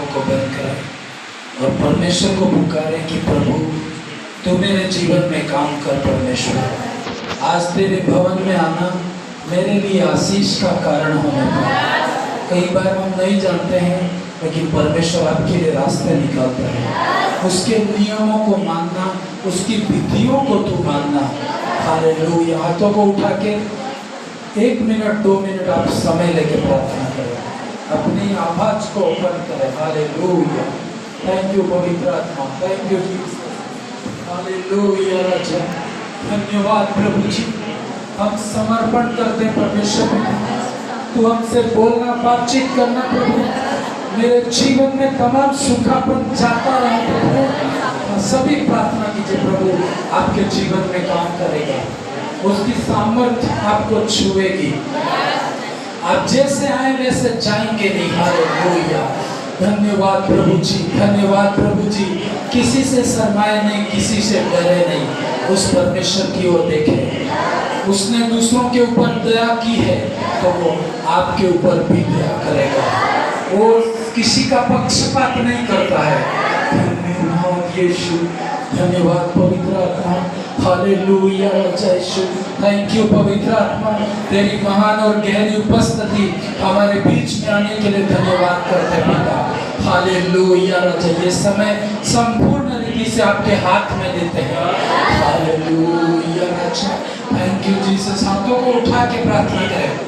को बंद कराएं और परमेश्वर को पुकारें कि प्रभु तू मेरे जीवन में काम कर। परमेश्वर आज तेरे भवन में आना मेरे लिए आशीष का कारण होने पाए। कई बार हम नहीं जानते हैं, लेकिन परमेश्वर आपके लिए रास्ते निकालता है। उसके नियमों को मानना, उसकी विधियों को तू मानना। हालेलुया। हाथों को उठा के 1 मिनट 2 मिनट आप समय लेके प्रार्थना करें, अपनी आवाज को ओपन करें। हालेलुया। थैंक यू पवित्र आत्मा, थैंक यू जीसस। हालेलुया राजा, धन्यवाद प्रभु जी। हम समर्पण करते हैं परमेश्वर में, तू हमसे बोलना, बातचीत करना प्रभु। मेरे जीवन में तमाम सुखापन जाता रहे प्रभु। सभी प्रार्थना कीजिए प्रभु आपके जीवन में काम करेगा, उसकी सामर्थ्य आपको छुएगी। आप जैसे आए वैसे जाएंगे नहीं। हालेलुया। धन्यवाद प्रभु जी, धन्यवाद प्रभु जी। किसी से शर्माए नहीं, किसी से डरे नहीं, उस परमेश्वर की ओर देखें। उसने दूसरों के ऊपर दया की है तो वो आपके ऊपर भी दया करेगा। वो किसी का पक्षपात नहीं करता है। धन्यवाद यीशु, धन्यवाद पवित्र आत्मा। हालेलुया यीशु, थैंक यू पवित्र आत्मा। तेरी महान और गहरी उपस्थिति हमारे बीच में आने के लिए धन्यवाद करते हैं पिता। हालेलुया राजा, ये समय संपूर्ण रीति से आपके हाथ में देते हैं। Hallelujah Raja, thank you Jesus. हाथों को उठा के प्रार्थना करें।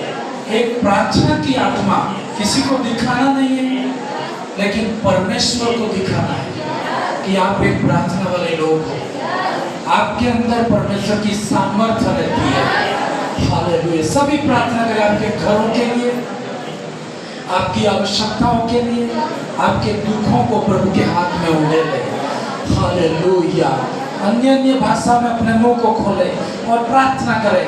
एक प्रार्थना की आत्मा किसी को दिखाना नहीं है, लेकिन परमेश्वर को दिखाना है कि आप एक प्रार्थना वाले लोग हो। आपके अंदर परमेश्वर की सामर्थ्य रहती है। हालेलुया। सभी प्रार्थना करें आपके घरों के लिए, आपकी आवश्यकताओं के लिए, आपके दुखों को प्रभु के हाथ में उड़ेले। हालेलुया। अन्य अन्य भाषा में अपने मुंह को खोले और प्रार्थना करें।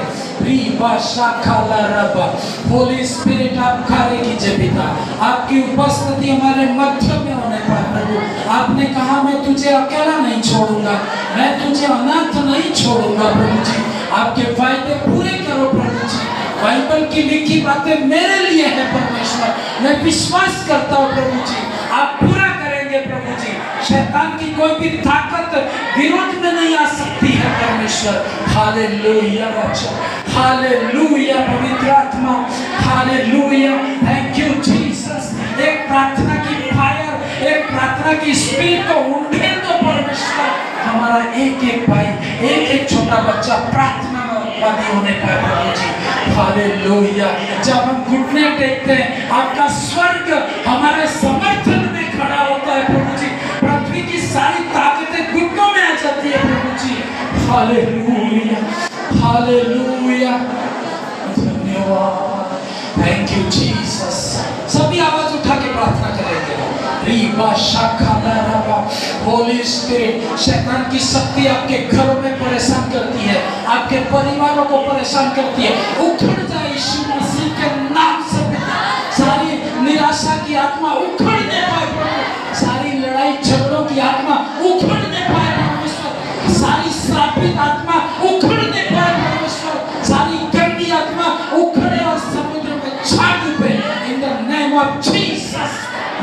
होली स्पिरिट आप कार्य कीजिए पिता। आपकी उपस्थिति हमारे मध्य में होने पाए प्रभु। आपने कहा मैं तुझे अकेला नहीं छोड़ूंगा, मैं तुझे अनाथ नहीं छोड़ूंगा प्रभु जी। आपके वायदे पूरे करो प्रभु जी। बाइबल की लिखी बातें मेरे लिए है परमेश्वर, मैं विश्वास करता हूँ प्रभु जी आप पूरा करेंगे प्रभु जी। शैतान की कोई भी ताकत विरोध में नहीं आ सकती है परमेश्वर। हालेलुया राजा, हालेलुया पवित्र आत्मा, हालेलुया। Thank you Jesus. एक प्रार्थना की फायर, एक प्रार्थना की स्पिरिट को उंडेल दो परमेश्वर। हमारा एक एक भाई, एक एक छोटा बच्चा प्रार्थना में उत्पादी होने पाए प्रभु जी। हालेलुया। जब हम घुटने टेकते हैं, आपका स्वर्ग हमारे समर्थन में खड़ा होता है प्रभु जी। पृथ्वी की सारी ताकतें घुटनों में आ जाती है प्रभु जी। Hallelujah, hallelujah. धन्यवाद, थैंक यू जीसस। सभी आवाज उठा के प्रार्थना करेंगे। होली स्पिरिट, शैतान की शक्ति आपके घरों में परेशान करती है, आपके परिवारों को परेशान करती है, उखड़ जाए यीशु मसीह के नाम से। सारी निराशा की आत्मा उखड़ने पाए प्रभु। सारी लड़ाई झगड़ों की आत्मा उखड़ने पाए परमेश्वर। सारी श्रापित आत्मा उखड़ने पाए परमेश्वर। सारी गंदी आत्मा उखड़े और समुद्र में छा डूबे इन the name of Jesus.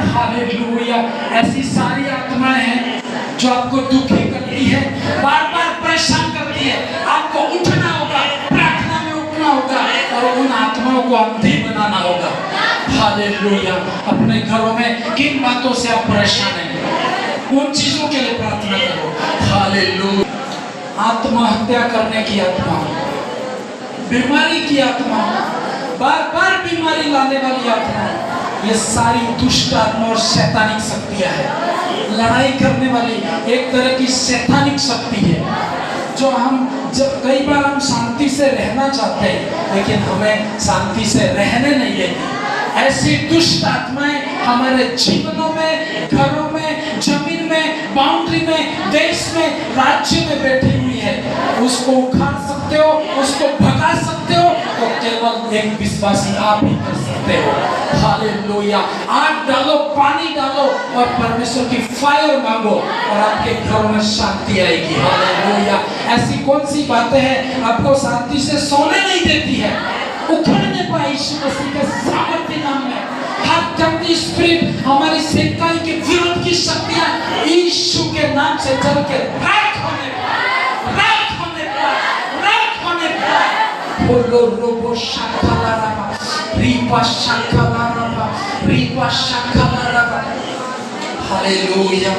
Hallelujah. ऐसी सारी आत्माएं हैं जो आपको दुखी करती है, बार बार परेशान करती है। आपको उठना होगा, प्रार्थना में उठना होगा और उन आत्माओं को अंधी बनाना होगा। हालेलुया। अपने घरों में किन बातों से आप परेशान हैं, उन चीजों के लिए प्रार्थना करो। हालेलुया। आत्महत्या करने की आत्मा, बीमारी की आत्मा, बार बार बीमारी लाने वाली आत्मा, ये सारी दुष्ट आत्मा और शैतानिक शक्तियां हैं। लड़ाई करने वाली एक तरह की शैतानिक शक्ति है जो जब कई बार हम शांति से रहना चाहते हैं, लेकिन हमें शांति से रहने नहीं देती। ऐसी दुष्ट आत्माएं हमारे जीवनों में, घरों में, जमीन में, बाउंड्री में, देश में, राज्य में बैठी हुई है। उसको उखाड़ सकते हो, उसको भगा सकते हो तो केवल एक विश्वासी आप ही कर सकते हो। हालेलुया। आग डालो, पानी डालो और परमेश्वर की फायर मांगो और आपके घरों में शांति आएगी। हालेलुया। ऐसी कौन सी बातें हैं आपको शांति से सोने नहीं देती है? उखड़ने पाए यीशु मसीह के सामर्थ्य नाम में। हर गंदी स्पिरिट हमारी सेवकाई के विरोध की शक्तियां यीशु के नाम से चल के रैक होने पाए। बोलो रोबो शाखाला रबा, रीपा शाखाला रबा, रीपा शाखाला रबा। हालेलुया।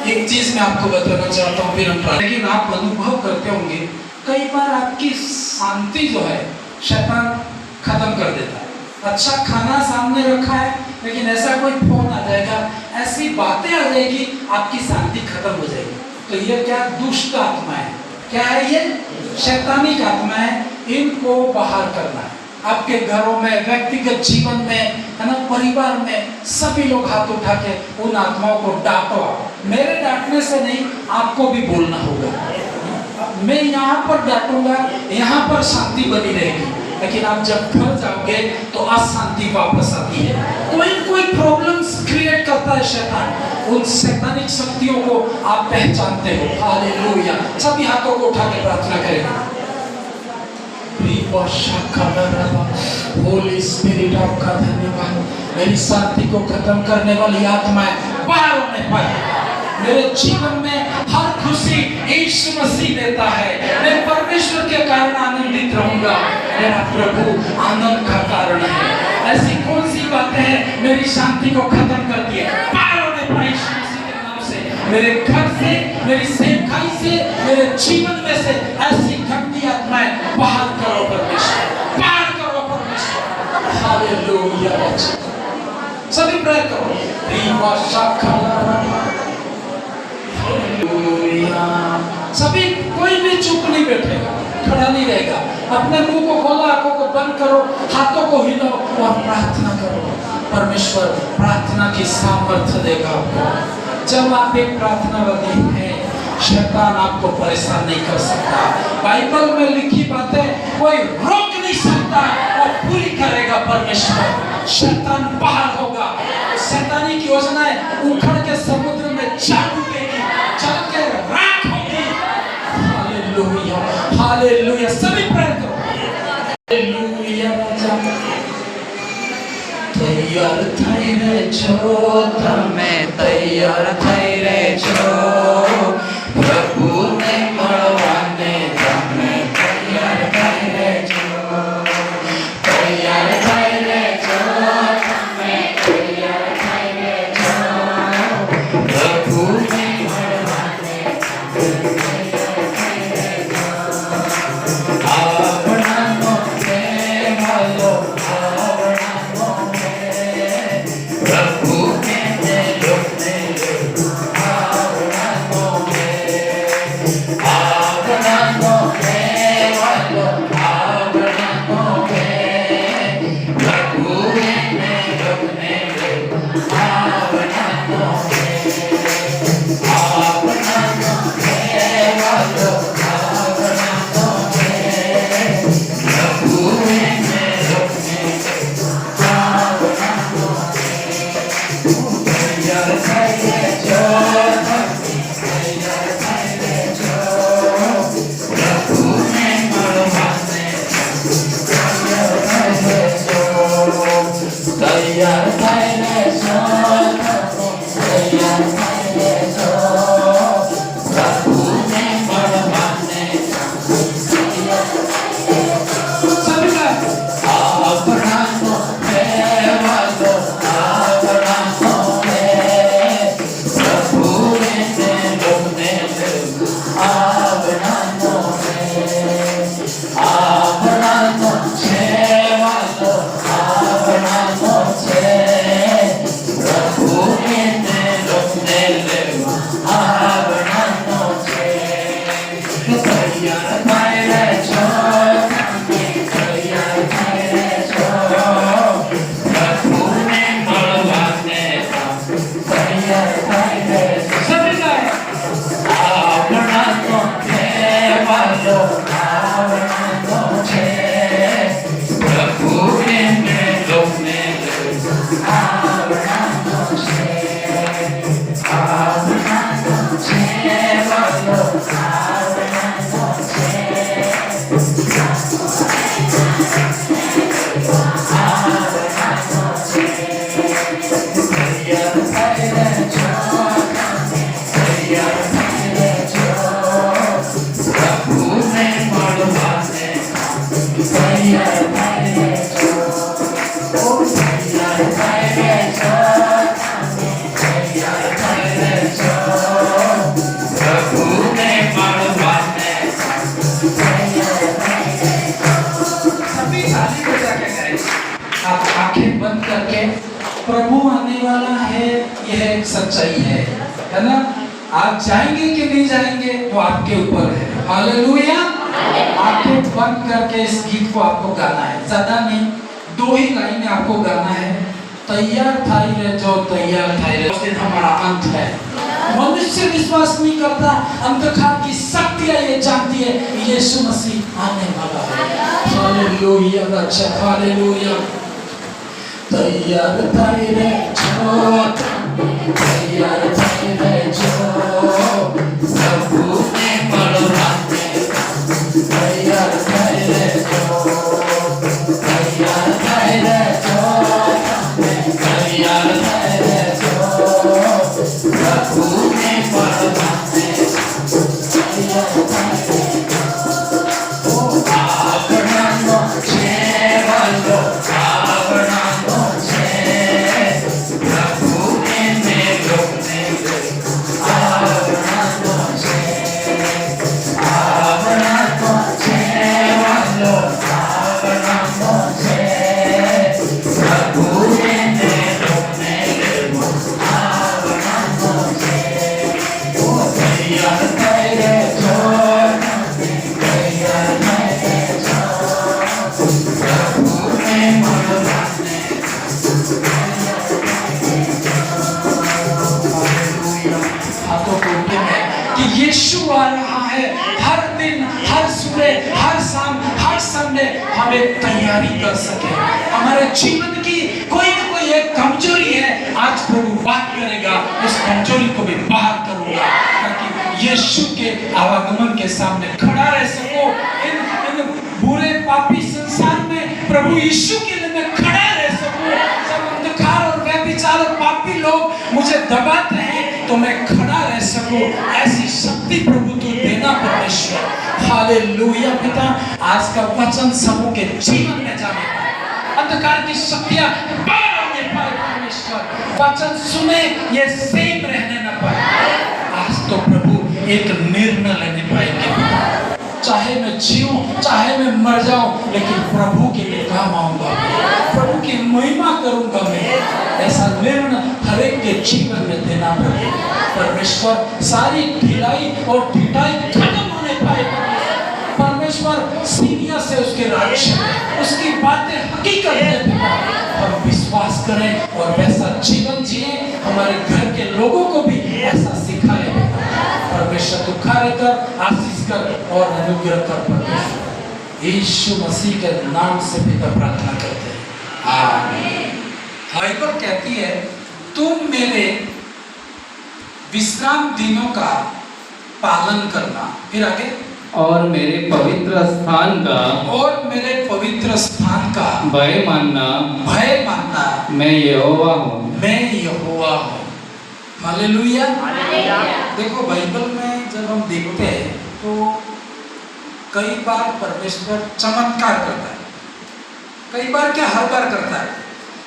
एक चीज मैं आपको बताना चाहता हूँ, फिर हम लेकिन आप अनुभव करते होंगे कई बार आपकी शांति जो है शैतान खत्म कर देता है। अच्छा खाना सामने रखा है, लेकिन ऐसा कोई फोन आ जाएगा, ऐसी बातें आ जाएगी, आपकी शांति खत्म हो जाएगी। तो ये क्या दुष्ट आत्मा है? क्या है ये? शैतानिक आत्मा है। इनको बाहर करना है। आपके घरों में, व्यक्तिगत जीवन में, है ना, परिवार में सभी लोग हाथ उठा के उन आत्माओं को डांटो। मेरे डांटने से नहीं, आपको भी बोलना होगा। मैं यहाँ पर डांटूंगा, यहाँ पर शांति बनी रहेगी, लेकिन आप जब घर जाओगे तो अशांति वापस आती है। कोई प्रॉब्लम्स क्रिएट करता है शैतान। उन शैतानिक शक्तियों को आप पहचानते हो। हालेलुया। सभी हाथों को उठा के प्रार्थना करें। होली स्पिरिट आपका धन्यवाद। मेरी शांति को खत्म करने वाली आत्माएं बाहर होने पाए। मेरे जीवन में हर खुशी यीशु मसीह देता है। मैं परमेश्वर के कारण आनंदित रहूंगा। मेरा प्रभु आनंद का कारण है। ऐसी कौन सी बातें हैं मेरी शांति को खत्म करती है? बाहर होने पाए यीशु मसीह के नाम से। मेरे घर से, मेरी सेवकाई से, मेरे जीवन में से ऐसी गंदी आत्माएं बाहर करो परमेश्वर, बाहर करो परमेश्वर। हालेलुया। सभी प्रेयर करो। सभी, कोई भी चुप नहीं बैठेगा, खड़ा नहीं रहेगा। अपने मुंह को खोलो, आंखों को बंद करो, हाथों को हिलो और प्रार्थना करो। परमेश्वर प्रार्थना की सामर्थ्य देगा आपको। जब आप एक प्रार्थनावादी हैं, शैतान आपको परेशान नहीं कर सकता। बाइबल में लिखी बातें कोई रोक नहीं सकता और पूरी करेगा परमेश्वर। शैतान बाहर होगा। शैतानी की योजनाएं उखड़ के समुद्र में जा डूबेगी, चल के राख होगी। Hallelujah, hallelujah. सभी प्रेयर करो। हालेलुया। तैयार થઈ રહેજો તમે, તૈયાર થઈ રહેજો પ્રભુને મળવાને તમે, તૈયાર થઈ રહેજો, તૈયાર થઈ રહેજો તમે, તૈયાર થઈ રહેજો પ્રભુને મળવાને તમે, તૈયાર થઈ રહેજો। આપણાનો પ્રેમ લો, આપણાનો प्रभु ने लोकने आवड़ानो है, आवड़ानो है, वालो आवड़ानो है। प्रभु ने लोकने आवड़ानो है, आवड़ानो है, वालो आवड़ानो है। प्रभु ने लोकने आवड़ानो है। तैयार થઈ રહેજો, તૈયાર થઈ રહેજો પ્રભુને મળવાને, તૈયાર થઈ રહેજો, તૈયાર થઈ રહેજો, તૈયાર થઈ રહેજો પ્રભુને મળવાને, તૈયાર થઈ રહેજો। આપણાનો પ્રેમાલો આવડાનો एक सच्चाई है ना? आप जाएंगे कि नहीं जाएंगे वो आपके ऊपर है। हालेलुया। आंखें बंद करके इस गीत को आपको गाना है, ज्यादा नहीं, 2 ही लाइन आपको गाना है। तैयार थाई रे जो तैयार थाई रे, उस दिन हमारा अंत है। मनुष्य विश्वास नहीं करता, अंधकार की शक्तियां ये जानती है यीशु मसीह आने वाला है। हालेलुया रक्षक, हालेलुया। तैयार थाई रे जो, तैयार थाई रे जो, प्रभु ने मरवाने, तैयार थाई रे जो, तैयार थाई रे जो, तैयार थाई रे जो, प्रभु ने मरवाने, तैयार थाई रे जो, ओ आपना नोचे वालो, आपना नोचे, प्रभु ने मेरो ने, आपना नोचे, आपना नोचे वालो, आपना नोचे, प्रभु ने मेरो ने, आपना नोचे, ओ तैयार थाई रे जो, तैयार थाई रे जो, प्रभु ने मरवाने, हाथों को उठे हैं कि यीशु आ रहा है। हर दिन, हर सुबह, हर शाम, हर संडे हमें तैयारी कर सके। हमारे जीवन की कोई न कोई एक कमजोरी है, आज प्रभु बात करेगा, उस कमजोरी को भी बाहर करूंगा ताकि यीशु के आवागमन के सामने खड़ा रह सको। इन बुरे पापी संसार में प्रभु यीशु के लिए मैं खड़ा रह सकूं। जब अंधकार और व्यभिचार और पापी लोग मुझे दबाते हैं तो मैं खड़ा रह सकूं। ऐसी शक्ति प्रभु तू देना परमेश्वर। हालेलुया पिता, आज का वचन सबों के जीवन में जाने पाए, अंधकार की शक्तियां बाहर आने पाए परमेश्वर, वचन सुने ये सेम रहने न पाए। आज तो प्रभु एक निर्णय लेने पाएंगे, चाहे मैं जीऊं चाहे मैं मर जाऊं, लेकिन प्रभु के लिए काम आऊंगा, प्रभु की महिमा करूंगा मैं। ऐसा निर्णय हर एक के जीवन में देना पड़ेगा परमेश्वर। सारी ढिलाई और ढिठाई खत्म होने पाए परमेश्वर। सीनिया से उसके राज्य में उसकी बातें हकीकत में हम विश्वास करें और वैसा जीवन जिए। हमारे घर के लोगों को भी ऐसा सिखाए परमेश्वर। तू कार्य कर, आशीष कर और अनुग्रह कर परमेश्वर। यीशु मसीह के नाम से पिता प्रार्थना करते हैं, आमीन। बाइबल कहती है तुम मेरे विश्राम दिनों का पालन करना, फिर आगे, और मेरे पवित्र स्थान का, और मेरे पवित्र स्थान का भय मानना, मैं यहोवा हूँ, मैं यहोवा हूँ। हालेलुया। देखो बाइबल में जब हम देखते हैं तो कई बार परमेश्वर चमत्कार करता है, कई बार क्या हर बार करता है,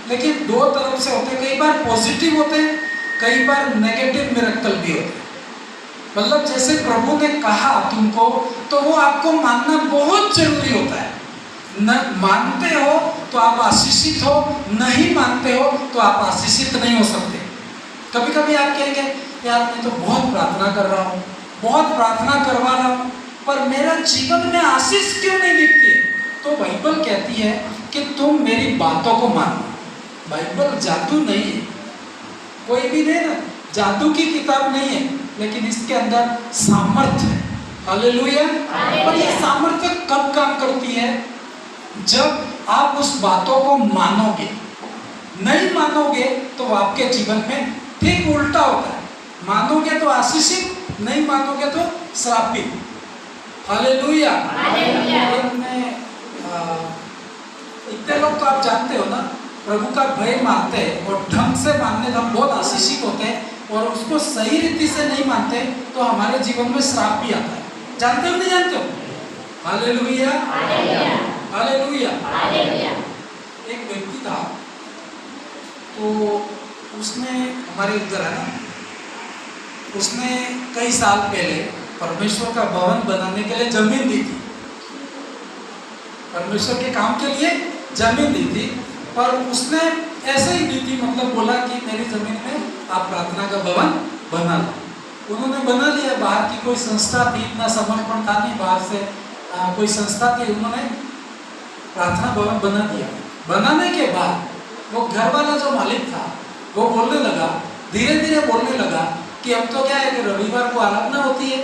लेकिन 2 तरफ से होते हैं। कई बार पॉजिटिव होते हैं, कई बार नेगेटिव मिरेकल भी होते हैं। मतलब जैसे प्रभु ने कहा तुमको, तो वो आपको मानना बहुत जरूरी होता है। न मानते हो तो आप आशीषित हो, नहीं मानते हो तो आप आशीषित नहीं हो सकते। कभी कभी आप कहेंगे यार मैं तो बहुत प्रार्थना कर रहा हूँ, बहुत प्रार्थना करवा रहा हूँ, पर मेरा जीवन में आशीष क्यों नहीं दिखती? तो बाइबल कहती है कि तुम मेरी बातों को मानो। बाइबल जादू नहीं है, कोई भी नहीं ना, जादू की किताब नहीं है, लेकिन इसके अंदर सामर्थ्य है। हालेलुया। और ये सामर्थ्य कब काम करती है? जब आप उस बातों को मानोगे। नहीं मानोगे तो आपके जीवन में ठीक उल्टा होता है। मानोगे तो आशीषित, नहीं मानोगे तो श्रापित। हालेलुया। इतने लोग तो आप जानते हो ना, प्रभु का भय मानते हैं और ढंग से मानने हम बहुत आशीषित होते हैं, और उसको सही रीति से नहीं मानते तो हमारे जीवन में श्राप भी आता है। जानते हो नहीं जानते हो? हालेलुया। हालेलुया। एक व्यक्ति था, तो उसने हमारे इधर है ना, उसने कई साल पहले परमेश्वर का भवन बनाने के लिए जमीन दी थी। परमेश्वर के काम के लिए जमीन दी थी, पर उसने ऐसे ही दी थी, मतलब बोला कि मेरी जमीन में आप प्रार्थना का भवन बना लो। उन्होंने बना लिया, बाहर की कोई संस्था थी, इतना समर्पण था नहीं, बाहर से कोई संस्था थी, उन्होंने प्रार्थना भवन बना दिया। बनाने के बाद वो घर वाला जो मालिक था वो बोलने लगा, धीरे धीरे बोलने लगा कि अब तो क्या है कि रविवार को आराधना होती है,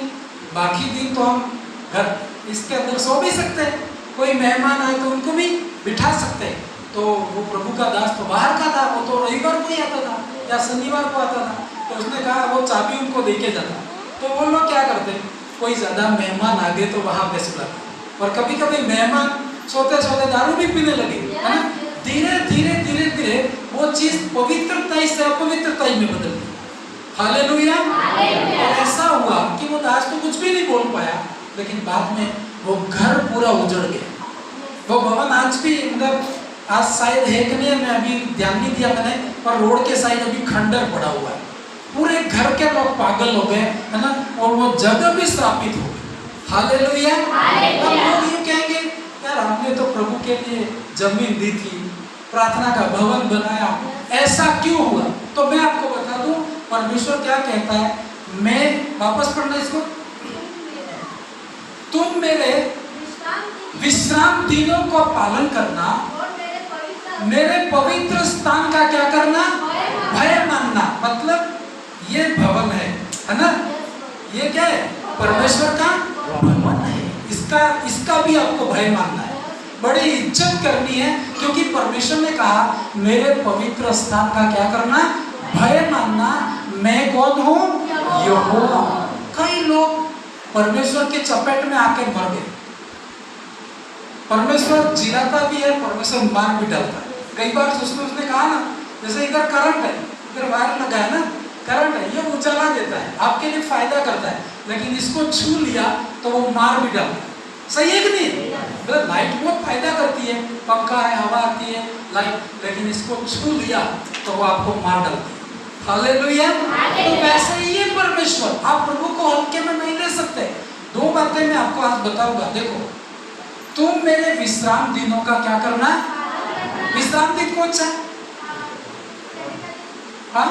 बाकी दिन तो हम घर इसके अंदर सो भी सकते हैं, कोई मेहमान आए तो उनको भी बिठा सकते हैं। तो वो प्रभु का दास तो बाहर का था, वो तो रविवार को ही आता था या शनिवार को आता था, तो उसने कहा वो चाबी उनको देके जाता। तो वो लोग क्या करते, कोई ज़्यादा मेहमान आ गए तो वहाँ पे सुलाता, और कभी कभी मेहमान सोते सोते दारू भी पीने लगे, है ना। धीरे धीरे धीरे धीरे वो चीज़ पवित्रता से अपवित्रता में बदल गई। हालेलुया। और ऐसा हुआ कि वो दास तो कुछ भी नहीं बोल पाया, लेकिन बाद में वो घर पूरा उजड़ गया। वो भवन आज भी मतलब आज शायद है कि नहीं, मैं अभी ध्यान नहीं दिया मैंने, पर रोड के साइड अभी खंडर पड़ा हुआ है। पूरे घर के लोग पागल हो गए, है ना, और वो जगह भी श्रापित हो गई। हालेलुया। अब लोग ये कहेंगे यार हमने तो प्रभु के लिए जमीन दी थी, प्रार्थना का भवन बनाया, ऐसा क्यों हुआ? तो मैं आपको बता दूं परमेश्वर क्या कहता है, मैं वापस पढ़ना इसको, तुम मेरे विश्राम दिनों को पालन करना, मेरे पवित्र स्थान का क्या करना, भय मानना। मतलब ये भवन है ना, ये क्या है, परमेश्वर का भवन है, इसका भी आपको भय मानना है, बड़ी इज्जत करनी है, क्योंकि परमेश्वर ने कहा मेरे पवित्र स्थान का क्या करना, भय मानना। मैं कौन हूँ, यहोवा। कई लोग परमेश्वर के चपेट में आके मर गए। परमेश्वर जिलाता भी है, परमेश्वर मार भी डालता है। कई बार उसने कहा ना, जैसे इधर करंट है, इधर वायर लगा है ना, करंट है, ये उजाला देता है, आपके लिए फायदा करता है, लेकिन इसको छू लिया तो वो मार भी डालता है। सही है कि नहीं? मतलब लाइट बहुत फायदा करती है, पंखा है, हवा आती है, लाइट, लेकिन इसको छू लिया तो वो आपको मार डालती है। हालेलुया। तो वैसे ही ये परमेश्वर, आप प्रभु को हल्के में नहीं ले सकते। दो बातें मैं आपको आज बताऊंगा। देखो, तुम मेरे विश्राम दिनों का क्या करना, विश्राम दिन कौन सा, हाँ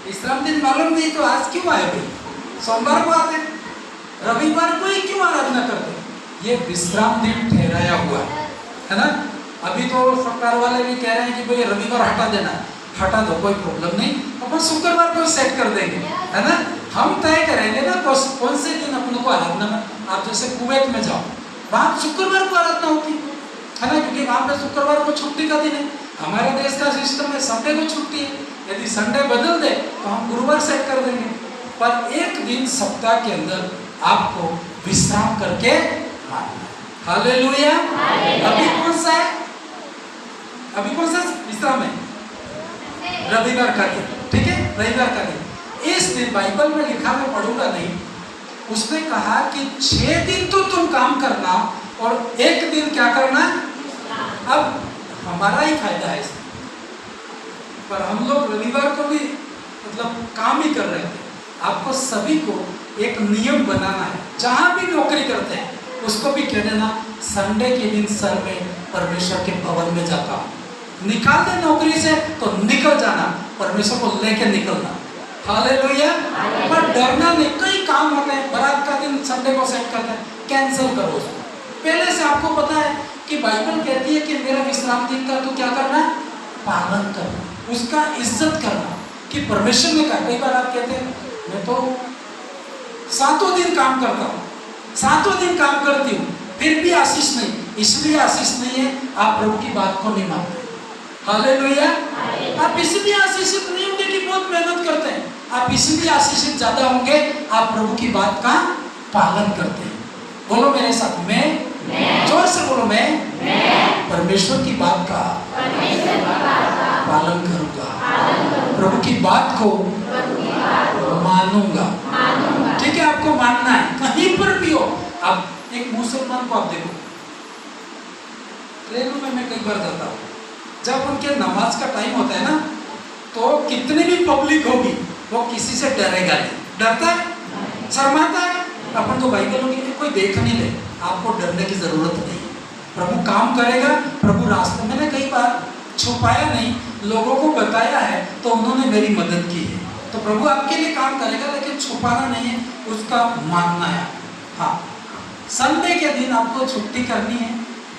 विश्राम दिन मालूम नहीं तो आज क्यों आए भाई, सोमवार को आते, रविवार को ही क्यों आराधना करते? ये विश्राम दिन ठहराया हुआ है ना। अभी तो सरकार वाले भी कह रहे हैं कि भाई रविवार हटा देना, हटा दो, कोई प्रॉब्लम नहीं, अपन शुक्रवार को सेट कर देंगे, है ना। हम तय करेंगे ना कौन से दिन अपने को आराधना में। आप जैसे कुवैत में जाओ, वहाँ शुक्रवार को आराधना होती है ना, क्योंकि वहाँ पे शुक्रवार को छुट्टी का दिन है। हमारे देश का सिस्टम है संडे को छुट्टी है, यदि संडे बदल दे तो हम गुरुवार सेट कर देंगे। पर एक दिन सप्ताह के अंदर आपको विश्राम करके मानना। हालेलुया। अभी कौन सा है, अभी कौन सा विश्राम है, रविवार का दिन, ठीक है, रविवार का दिन। इस दिन बाइबल में लिखा, मैं पढ़ूंगा नहीं, उसने कहा कि 6 दिन तो तुम काम करना और एक दिन क्या करना। अब हमारा ही फायदा है इसमें, पर हम लोग रविवार को भी मतलब काम ही कर रहे थे। आपको सभी को एक नियम बनाना है, जहां भी नौकरी करते हैं उसको भी कह देना संडे के दिन सर में परमेश्वर के भवन में जाता हूँ। निकाल दे नौकरी से तो निकल जाना, परमेश्वर को लेके निकलना। हालेलुया। पर डरना नहीं, कई काम होते हैं, बारात का दिन संडे को सेट करते हैं, कैंसिल करो उसको। पहले से आपको पता है कि बाइबल कहती है कि मेरा विश्राम दिन का तो क्या करना, पालन करना, उसका इज्जत करना, कि परमेश्वर ने कहा। कई बार आप कहते हैं मैं तो 7 दिन काम करता हूँ, 7 दिन काम करती हूँ, फिर भी आशीष नहीं। इसलिए आशीष नहीं है, आप प्रभु की बात को नहीं मानते। हालेलुया। आप इसलिए आशीषित नहीं होंगे कि बहुत मेहनत करते हैं, आप इसलिए आशीषित ज्यादा होंगे, आप प्रभु की बात का पालन करते हैं। बोलो मेरे साथ, मैं जोर से बोलो, मैं परमेश्वर की बात का पालन करूंगा, प्रभु की बात को मानूंगा। ठीक है, आपको मानना है, कहीं पर भी हो। अब एक मुसलमान को आप देखो, ट्रेनों में मैं कई बार जाता हूँ, जब उनके नमाज का टाइम होता है ना, तो कितनी भी पब्लिक होगी वो किसी से डरेगा नहीं। डरता है, शर्माता है। अपन को बाइबल में कोई देख नहीं ले, आपको डरने की जरूरत नहीं है। प्रभु काम करेगा, प्रभु रास्ते। मैंने कई बार छुपाया नहीं, लोगों को बताया है, तो उन्होंने मेरी मदद की है। तो प्रभु आपके लिए काम करेगा, लेकिन छुपाना नहीं है, उसका मानना है। हाँ, संडे के दिन आपको छुट्टी करनी है,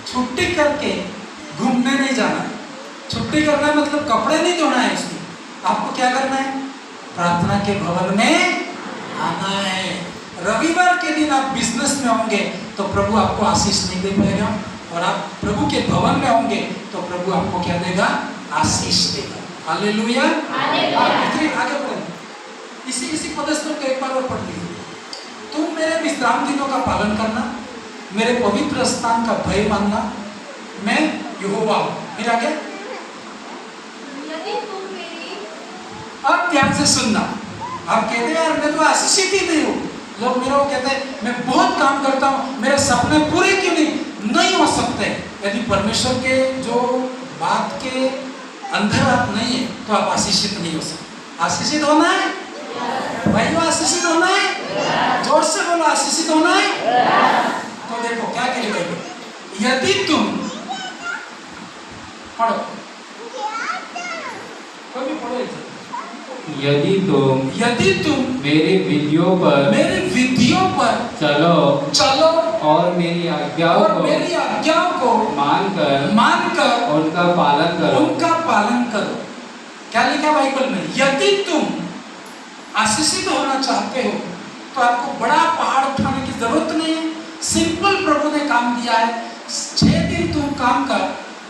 छुट्टी करके घूमने नहीं जाना है। छुट्टी करना मतलब कपड़े नहीं धोना है उसकी, आपको क्या करना है? प्रार्थना के भवन में आना है। रविवार के दिन आप बिजनेस में होंगे तो प्रभु आपको आशीष नहीं दे पाएगा, और आप प्रभु के भवन में होंगे तो प्रभु आपको क्या देगा? आशीष देगा। हालेलुया। आगे बढ़े, इसी पदस्थल को एक बार और पढ़ लीजिए। तुम मेरे विश्राम दिनों का पालन करना, मेरे पवित्र स्थान का भय मानना, मैं यहोवा हूं। फिर आगे, अब ध्यान से सुनना। आप कहते हैं यार मैं तो आशीषित ही नहीं हूँ। लोग मेरे को कहते हैं मैं बहुत काम करता हूँ, मेरे सपने पूरे क्यों नहीं हो सकते। यदि परमेश्वर के जो बात के अंदर आप नहीं है तो आप आशीषित नहीं हो सकते। आशीषित होना है भाई, आशीषित होना है, जोर से बोलो आशीषित होना है। तो देखो क्या कहेगा, यदि तुम पढ़ो, कभी पढ़ो, यदि तुम मेरी विधियों पर चलो और मेरी आज्ञाओं को मानकर उनका पालन करो। क्या लिखा बाइबल में? यदि तुम आशीषित होना चाहते हो तो आपको बड़ा पहाड़ उठाने की जरूरत नहीं है। सिंपल प्रभु ने काम दिया है, 6 दिन तुम काम कर,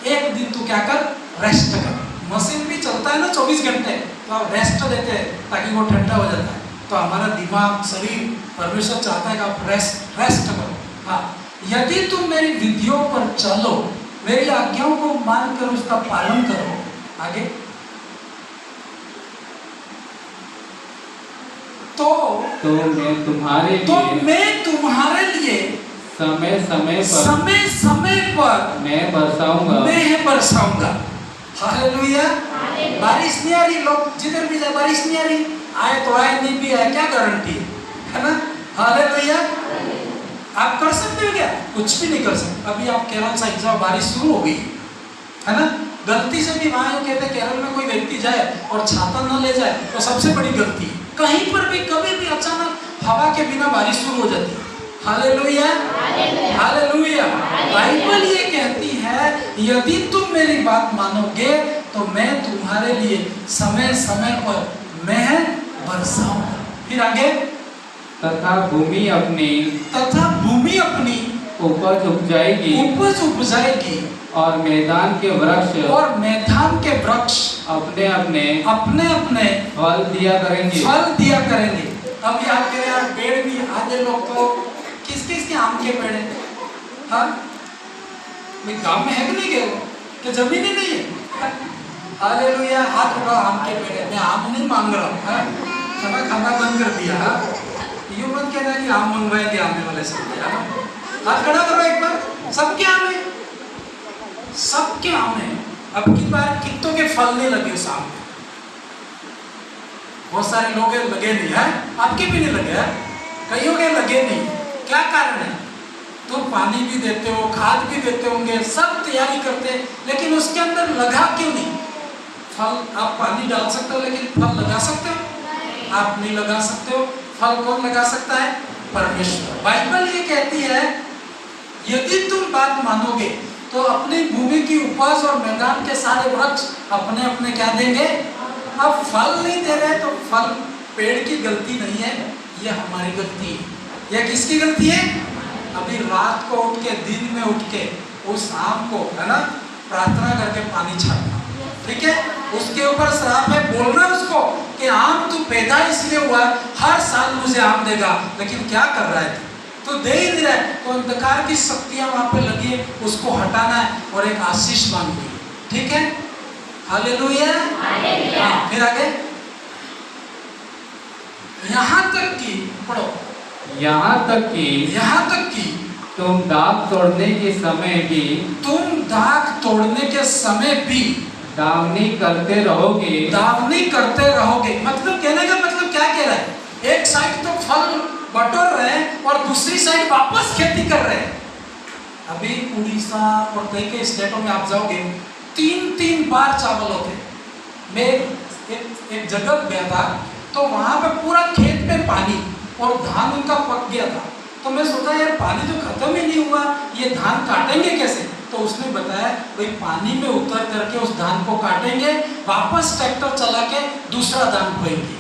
1 दिन तू क्या कर? रेस्ट कर। मशीन भी चलता है ना 24 घंटे, तो आप रेस्ट देते हैं ताकि वो ठंडा हो जाता है। तो हमारा दिमाग, शरीर, परमेश्वर चाहता है कि आप रेस्ट करो। हाँ, यदि तुम मेरी विधियों पर चलो, मेरी आज्ञाओं को मानकर उसका पालन करो। आगे, तो मैं तुम्हारे लिए समय समय पर मैं बरसाऊंगा। हालेलुया। बारिश नहीं आ रही, लोग जिधर भी जाए बारिश नहीं आ रही, आए तो आए, नहीं भी आए, क्या गारंटी है ना? हालेलुया। आप कर सकते हो क्या? कुछ भी नहीं कर सकते। अभी आप केरल साइड जाओ, बारिश शुरू हो गई है ना। गलती से भी वहां कहते हैं केरल में कोई व्यक्ति जाए और छाता न ले जाए तो सबसे बड़ी गलती है। कहीं पर भी कभी भी अचानक हवा के बिना बारिश शुरू हो जाती है। Hallelujah, hallelujah. बाइबल ये कहती है यदि तुम मेरी बात मानोगे तो मैं तुम्हारे लिए समय समय पर मैं बरसाऊंगा। फिर आगे, तथा भूमि अपनी उपज उपजाएगी और मैदान के वृक्ष अपने अपने फल दिया करेंगे। अब याद करें यार, पेड़ भी आधे लोग तो किस आम के पेड़ है? हाँ, गांव में है कि नहीं गए कि जमीन ही नहीं है? हालेलुया। हाथ उठाओ, आम के पेड़ है। मैं आम नहीं मांग रहा हूँ, खाना बंद कर दिया। यूं मत कहना कि आम मंगवाएंगे आने वाले सब। हाथ खड़ा करो एक बार। सबके आम है, सबके आम है। अब की बार कितनों के फल नहीं लगे उस आम में? बहुत सारे लोग लगे नहीं है, आपके भी नहीं लगे है, कईयों के लगे नहीं। क्या कारण है? तुम पानी भी देते हो, खाद भी देते होंगे, सब तैयारी करते हैं, लेकिन उसके अंदर लगा क्यों नहीं? फल आप पानी डाल सकते हो, लेकिन फल लगा सकते हो? आप नहीं लगा सकते हो। फल कौन लगा सकता है? परमेश्वर। बाइबल ये कहती है यदि तुम बात मानोगे तो अपनी भूमि की उपज और मैदान के सारे वृक्ष अपने अपने क्या देंगे? अब फल नहीं दे रहे तो फल पेड़ की गलती नहीं है, ये हमारी गलती है। यह किसकी गलती है? अभी रात को उठ के, दिन में उठ के उस आम को है ना प्रार्थना करके पानी छाटना, ठीक है? उसके ऊपर श्राप है, बोलना उसको कि आम तू पैदा इसलिए हुआ, हर साल मुझे आम देगा, लेकिन क्या कर रहा है तो दे ही नहीं रहा है। तो अंधकार की शक्तियां वहां पे लगी है, उसको हटाना है और एक आशीष मांगनी है, ठीक है? हालेलुया। हाँ, फिर आगे, यहाँ तक कि तुम दाख तोड़ने के समय भी दावनी करते रहोगे। मतलब कहने का मतलब क्या कह रहा है? एक साइड तो फल बटोर रहे हैं और दूसरी साइड वापस खेती कर रहे हैं। अभी उड़ीसा और कई स्टेटों में आप जाओगे 3-3 बार चावल होते। मैं एक जगह गया था, तो वहां पे पूरा खेत में पानी और धान उनका पक गया था। तो मैं सोचा यार पानी तो खत्म ही नहीं हुआ, ये धान काटेंगे कैसे? तो उसने बताया भाई पानी में उतर करके उस धान को काटेंगे, वापस ट्रैक्टर चला के दूसरा धान बोएंगे।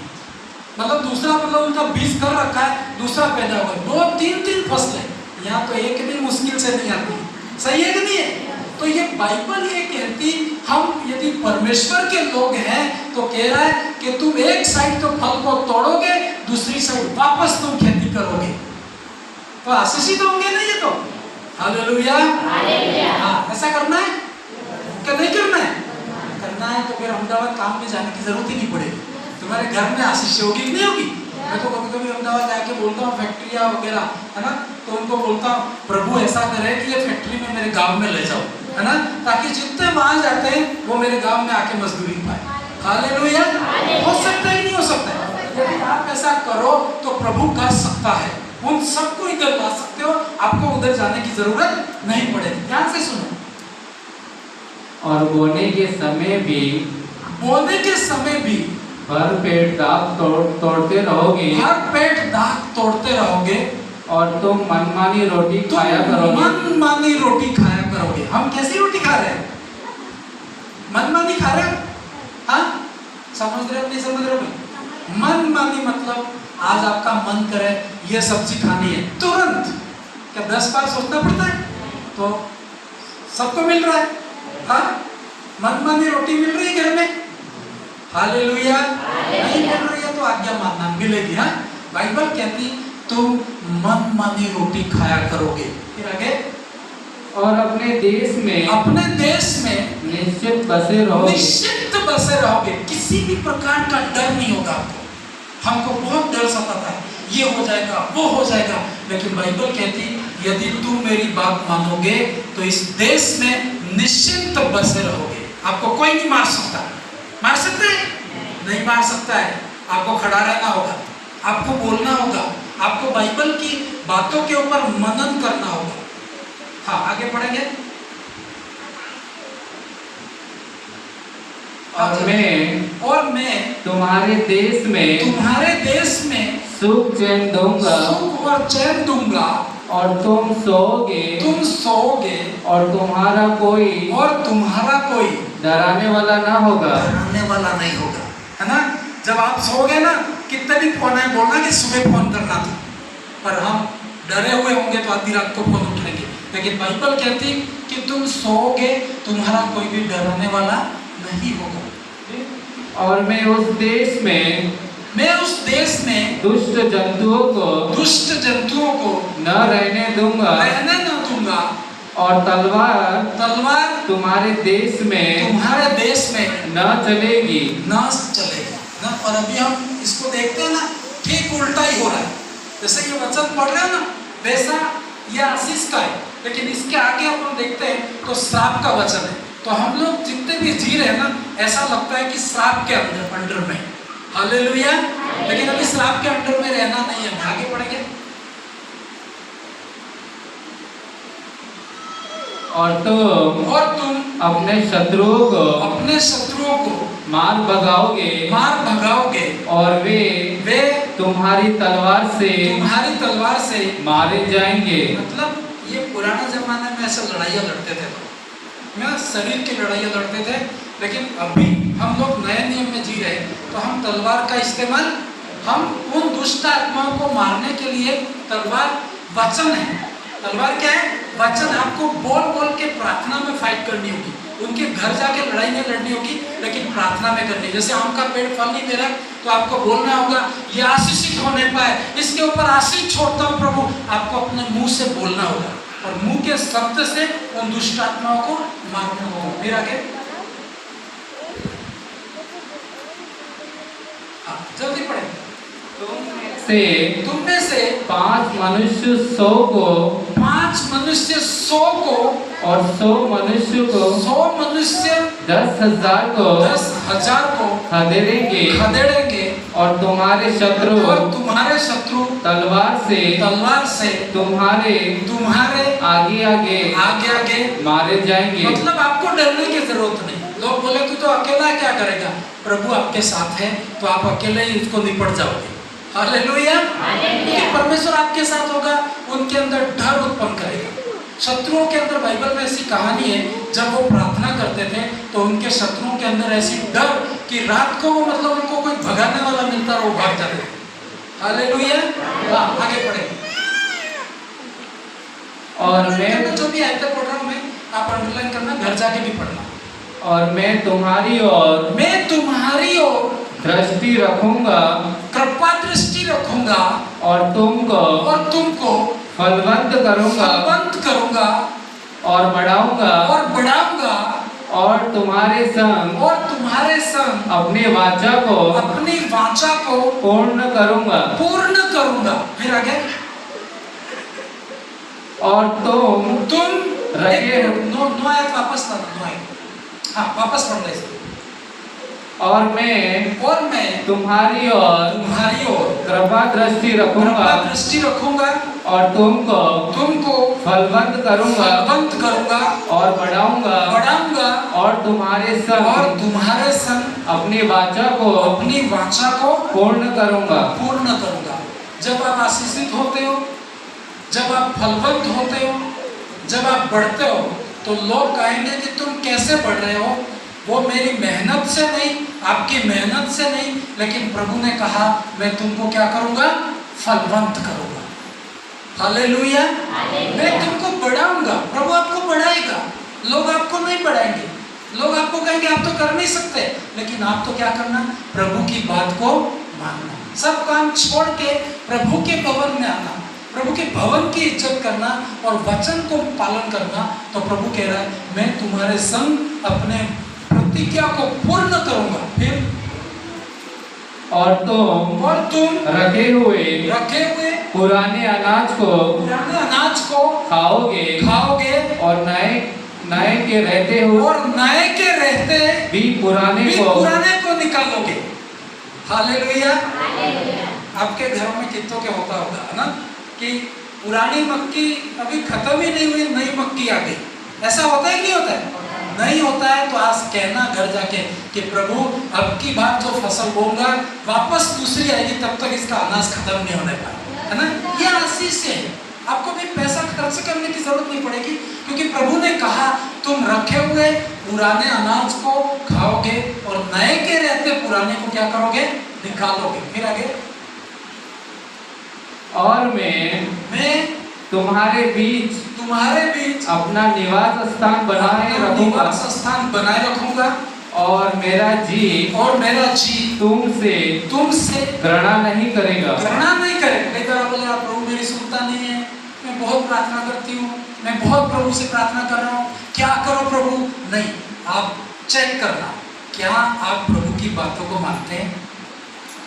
मतलब दूसरा मतलब उनका बीज कर रखा है, दूसरा पैदा होगा। 2-3 फसलें, यहाँ तो एक भी मुश्किल से नहीं आती। सही है कि नहीं है? तो ये बाइबल ये कहती, हम यदि परमेश्वर के लोग हैं तो कह रहा है कि तुम एक साइड तो फल को तोड़ोगे, दूसरी साइड वापस तुम खेती करोगे, तो आशीषित होंगे ना ये तो। हालेलुया। हाँ, ऐसा करना है क्या? नहीं करना है? करना है तो फिर अहमदाबाद काम में जाने की जरूरत ही नहीं पड़ेगी। तुम्हारे घर में आशीष होगी कि नहीं होगी? मैं तो कभी कभी अहमदाबाद जाके बोलता हूँ फैक्ट्रियाँ वगैरह, है ना, तो उनको बोलता हूँ प्रभु ऐसा करे कि ये फैक्ट्री में मेरे गांव में ले जाओ, है ना, ताकि जितने वहां जाते हैं वो मेरे गांव में आके मजदूरी पाए। हालेलुया। हो सकता है कि नहीं हो सकता है? यदि आप ऐसा करो तो प्रभु कर सकता है, उन सबको इधर ला सकते हो, आपको उधर जाने की जरूरत नहीं पड़ेगी। ध्यान से सुनो। और बोने के समय भी भर पेट दाख तोड़ते रहोगे, भर पेट दाख तोड़ते रहोगे, और तुम मनमानी रोटी खाया करोगे। मनमानी रोटी खाया करोगे। हम कैसी रोटी खा रहे हैं? मनमानी खा रहे हैं? हाँ, समझ रहे हो नहीं समझ रहे हो? मनमानी मतलब आज आपका मन करे ये सब्जी खानी है, तुरंत क्या 10 बार सोचना पड़ता है? तो सबको मिल रहा है। हाँ, मनमानी रोटी मिल रही है घर में। हालेलुया। नहीं मिल रही है तो आज्ञा मानना, मिलेगी। हाँ, बाइबल कहती तुम मनमानी रोटी खाया करोगे। फिर आगे, और अपने देश में निश्चित बसे रहोगे। निश्चित बसे रहोगे, किसी भी प्रकार का डर नहीं होगा आपको। हमको बहुत डर सताता है, ये हो जाएगा वो हो जाएगा, लेकिन बाइबल कहती यदि तुम मेरी बात मानोगे तो इस देश में निश्चिंत बसे रहोगे। आपको कोई नहीं मार सकता। मार सकता है? नहीं मार सकता है। आपको खड़ा रहना होगा, आपको बोलना होगा, आपको बाइबल की बातों के ऊपर मनन करना होगा। हाँ, आगे पढ़ेंगे। और मैं तुम्हारे देश में सुख चैन दूंगा, सुख और चैन दूंगा, और तुम सोओगे, और तुम्हारा कोई डराने वाला ना होगा। है ना? जब आप सोओगे ना, कितने भी फोन है बोलना कि सुबह फोन करना था, पर हम डरे हुए होंगे तो आधी रात को फोन उठाएंगे। लेकिन बाइबल कहती कि तुम सोओगे, तुम्हारा कोई भी डराने वाला नहीं होगा। और मैं उस देश में दुष्ट जंतुओं को न रहने दूंगा, और तलवार तुम्हारे देश में न चलेगी। ना। और अभी हम इसको देखते हैं ना, ठीक उल्टा ही हो रहा है। जैसे ये वचन पढ़ रहे हो ना, वैसा ये आशीष का है, लेकिन इसके आगे अपन देखते हैं तो श्राप का वचन है। तो हम लोग जितने भी जी रहे हैं ना, ऐसा लगता है कि श्राप के अंडर में। हालेलुया। लेकिन अभी श्राप के अंडर में रहना नहीं है। आगे पढ़ेंगे। और तुम अपने शत्रुओं को मार भगाओगे, और वे तुम्हारी तलवार से मारे जाएंगे। मतलब ये पुराने जमाने में ऐसे लड़ाइयाँ लड़ते थे, मैं शरीर की लड़ाइयाँ लड़ते थे, लेकिन अभी हम लोग नए नियम में जी रहे हैं, तो हम तलवार का इस्तेमाल, हम उन दुष्ट आत्माओं को मारने के लिए तलवार वचन है। तलवार क्या है? वचन। आपको बोल के प्रार्थना में फाइट करनी होगी, उनके घर जाके लड़ाई में लड़नी होगी, लेकिन प्रार्थना में करनी। जैसे आम का पेड़ फल नहीं दे रहा, तो आपको बोलना होगा ये आशीषित होने पाए, इसके ऊपर आशीष छोड़ता हूँ प्रभु। आपको अपने मुंह से बोलना होगा, और मुंह के शब्द से उन दुष्ट आत्माओं को मारना होगा। फिर आगे जल्दी पढ़े। तुम में से 5 मनुष्य 100 को, और 100 मनुष्य को 10,000 10,000 को खदेड़ेंगे, और तुम्हारे शत्रु तलवार से तुम्हारे आगे आगे मारे जाएंगे। मतलब आपको डरने की जरूरत नहीं। लोग बोले तू तो अकेला क्या करेगा, प्रभु आपके साथ है तो आप अकेले ही उसको निपट जाओगे। हालेलुया। परमेश्वर आपके साथ होगा, उनके अंदर डर उत्पन्न करेगा। शत्रुओं के अंदर बाइबल में ऐसी कहानी है, जब वो प्रार्थना करते थे तो उनके शत्रुओं के अंदर ऐसी डर कि रात को वो मतलब उनको कोई भगाने वाला मिलता वो भाग जाते थे। हालेलुया। आगे पढ़े। और मैं जो भी आयतें पढ़ रहा हूँ मैं, आप अंडरलाइन करना, घर जाके भी पढ़ना। और मैं तुम्हारी ओर दृष्टि रखूंगा, कृपा दृष्टि रखूंगा, और तुमको फलवंत करूंगा और बढ़ाऊंगा और तुम्हारे संग अपनी वाचा को पूर्ण करूंगा। फिर आगे। और तुम रखे नो आयत वापस लाना, नो आयत। हाँ वापस पढ़ ले। और मैं तुम्हारी ओर कृपा दृष्टि रखूंगा और तुमको फलवंत करूंगा और बढ़ाऊंगा और तुम्हारे संग अपनी वाचा को पूर्ण करूंगा। जब आप आशीषित होते हो, जब आप फलवंत होते हो, जब आप बढ़ते हो, तो लोग कहेंगे कि तुम कैसे बढ़ रहे हो, वो मेरी मेहनत से नहीं, आपकी मेहनत से नहीं, लेकिन प्रभु ने कहा मैं तुमको क्या करूंगा, फलवंत करूंगा। हालेलुया। मैं तुमको बढ़ाऊंगा। प्रभु आपको बढ़ाएगा, लोग आपको नहीं बढ़ाएंगे। लोग आपको कहेंगे आप तो कर नहीं सकते, लेकिन आप तो क्या करना, प्रभु की बात को मानना, सब काम छोड़ के प्रभु के भवन में आना, प्रभु के भवन की इज्जत करना और वचन को पालन करना। तो प्रभु कह रहा है मैं तुम्हारे संग अपने प्रतिज्ञा को पूर्ण करूंगा। फिर और तुम रखे हुए पुराने अनाज को खाओगे और नए के रहते भी पुराने को निकालोगे। हालेलुया। आपके घरों में कितनों के होता होगा है ना, कि पुरानी मक्की अभी खत्म ही नहीं हुई, नई मक्की आ गई। ऐसा होता है नहीं होता है? नहीं होता है तो आज कहना घर जाके कि प्रभु अब की बार जो फसल बोऊंगा वापस दूसरी आएगी, तब तक इसका अनाज खत्म नहीं होने पाएगा, है ना। ये आशीष है। आपको भी पैसा खर्च करने की जरूरत नहीं पड़ेगी, क्योंकि प्रभु ने कहा तुम रखे हुए पुराने अनाज को खाओगे और नए के रहते पुराने को क्या करोगे, निकालोगे। फिर आगे। और मैं तुम्हारे बीच अपना निवास स्थान बनाए रखूंगा और मेरा जी तुमसे घृणा नहीं करेगा। कई बार बोले आप प्रभु मेरी सुनता नहीं है, मैं बहुत प्रार्थना करती हूँ, मैं बहुत प्रभु से प्रार्थना कर रहा हूँ, क्या करो प्रभु। नहीं, आप चेक करना क्या आप प्रभु की बातों को मानते हैं।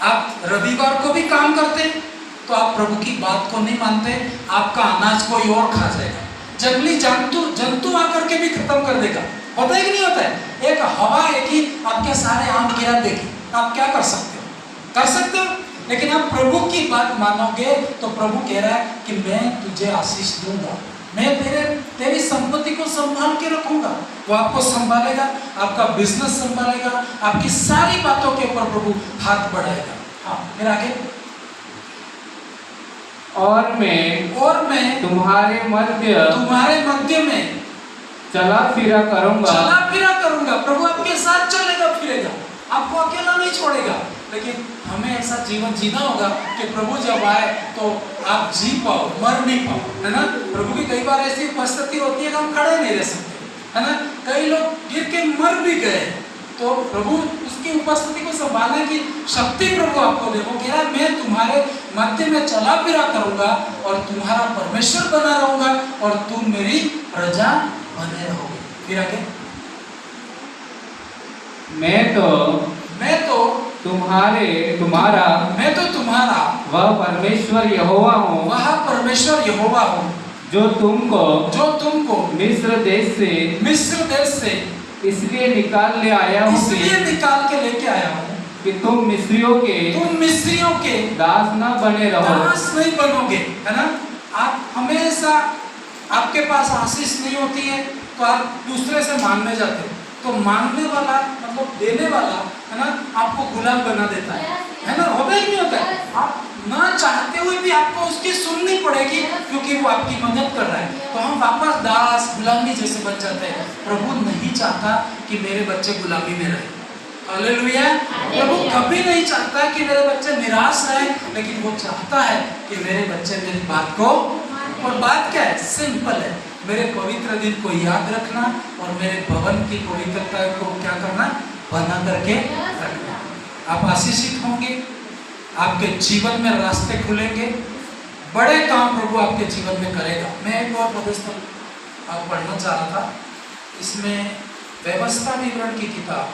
आप रविवार को भी काम करते हैं तो आप प्रभु की बात को नहीं मानते, आपका अनाज कोई और खा जाएगा। जंगली जंतु आकर के भी खत्म कर देगा। होता है कि नहीं होता है? एक हवा है कि आपके सारे आम गिरा देगी, आप क्या कर सकते हो? लेकिन आप प्रभु की बात मानोगे तो प्रभु कह रहा है कि मैं तुझे आशीष दूंगा, मैं तेरी संपत्ति को संभाल के रखूंगा। वो आपको संभालेगा, आपका बिजनेस संभालेगा, आपकी सारी बातों के ऊपर प्रभु हाथ बढ़ाएगा। हाँ, फिर आगे। और मैं तुम्हारे मध्य में चला फिरा करूंगा। प्रभु आपके साथ चलेगा फिरेगा, आपको अकेला नहीं छोड़ेगा। लेकिन हमें ऐसा जीवन जीना होगा कि प्रभु जब आए तो आप जी पाओ, मर नहीं पाओ, है ना। प्रभु की कई बार ऐसी परिस्थिति होती है कि हम खड़े नहीं रह सकते, है ना। कई लोग गिर के मर भी गए, तो प्रभु उसकी उपस्थिति को संभालने की शक्ति प्रभु आपको दे। वो कह रहा है मैं तुम्हारे मध्य में चला फिरा करूंगा और तुम्हारा परमेश्वर बना रहूंगा और तुम मेरी प्रजा बने रहोगे। फिर आगे। मैं तो तुम्हारा वह परमेश्वर यहोवा हूँ जो तुमको मिस्र देश से इसलिए निकाल के लेके आया हूँ कि तुम मिस्रियों के दास न बने रहो। दास नहीं बनोगे, है ना। आप हमेशा, आपके पास आशीष नहीं होती है तो आप दूसरे से मांगने जाते हो, तो मांगने वाला मतलब देने वाला, है ना, आपको गुलाम बना देता है ना। होता ही नहीं होता है, आप ना चाहते हुए भी आपको उसकी सुननी पड़ेगी क्योंकि वो आपकी मदद कर रहा है। तो हम वापस दास गुलामी जैसे बन जाते हैं। प्रभु नहीं चाहता कि मेरे बच्चे गुलामी में रहे। हालेलुया। प्रभु कभी नहीं चाहता कि मेरे बच्चे निराश रहे, लेकिन वो चाहता है कि मेरे बच्चे मेरी बात को, और बात क्या है, सिंपल है, मेरे पवित्र दिन को याद रखना और मेरे भवन की पवित्रता को क्या करना, बना करके रखना। आप आशीषित होंगे, आपके जीवन में रास्ते खुलेंगे, बड़े काम प्रभु आपके जीवन में करेगा। मैं एक और पुस्तक आप पढ़ना चाह रहा था, इसमें व्यवस्था विवरण की किताब,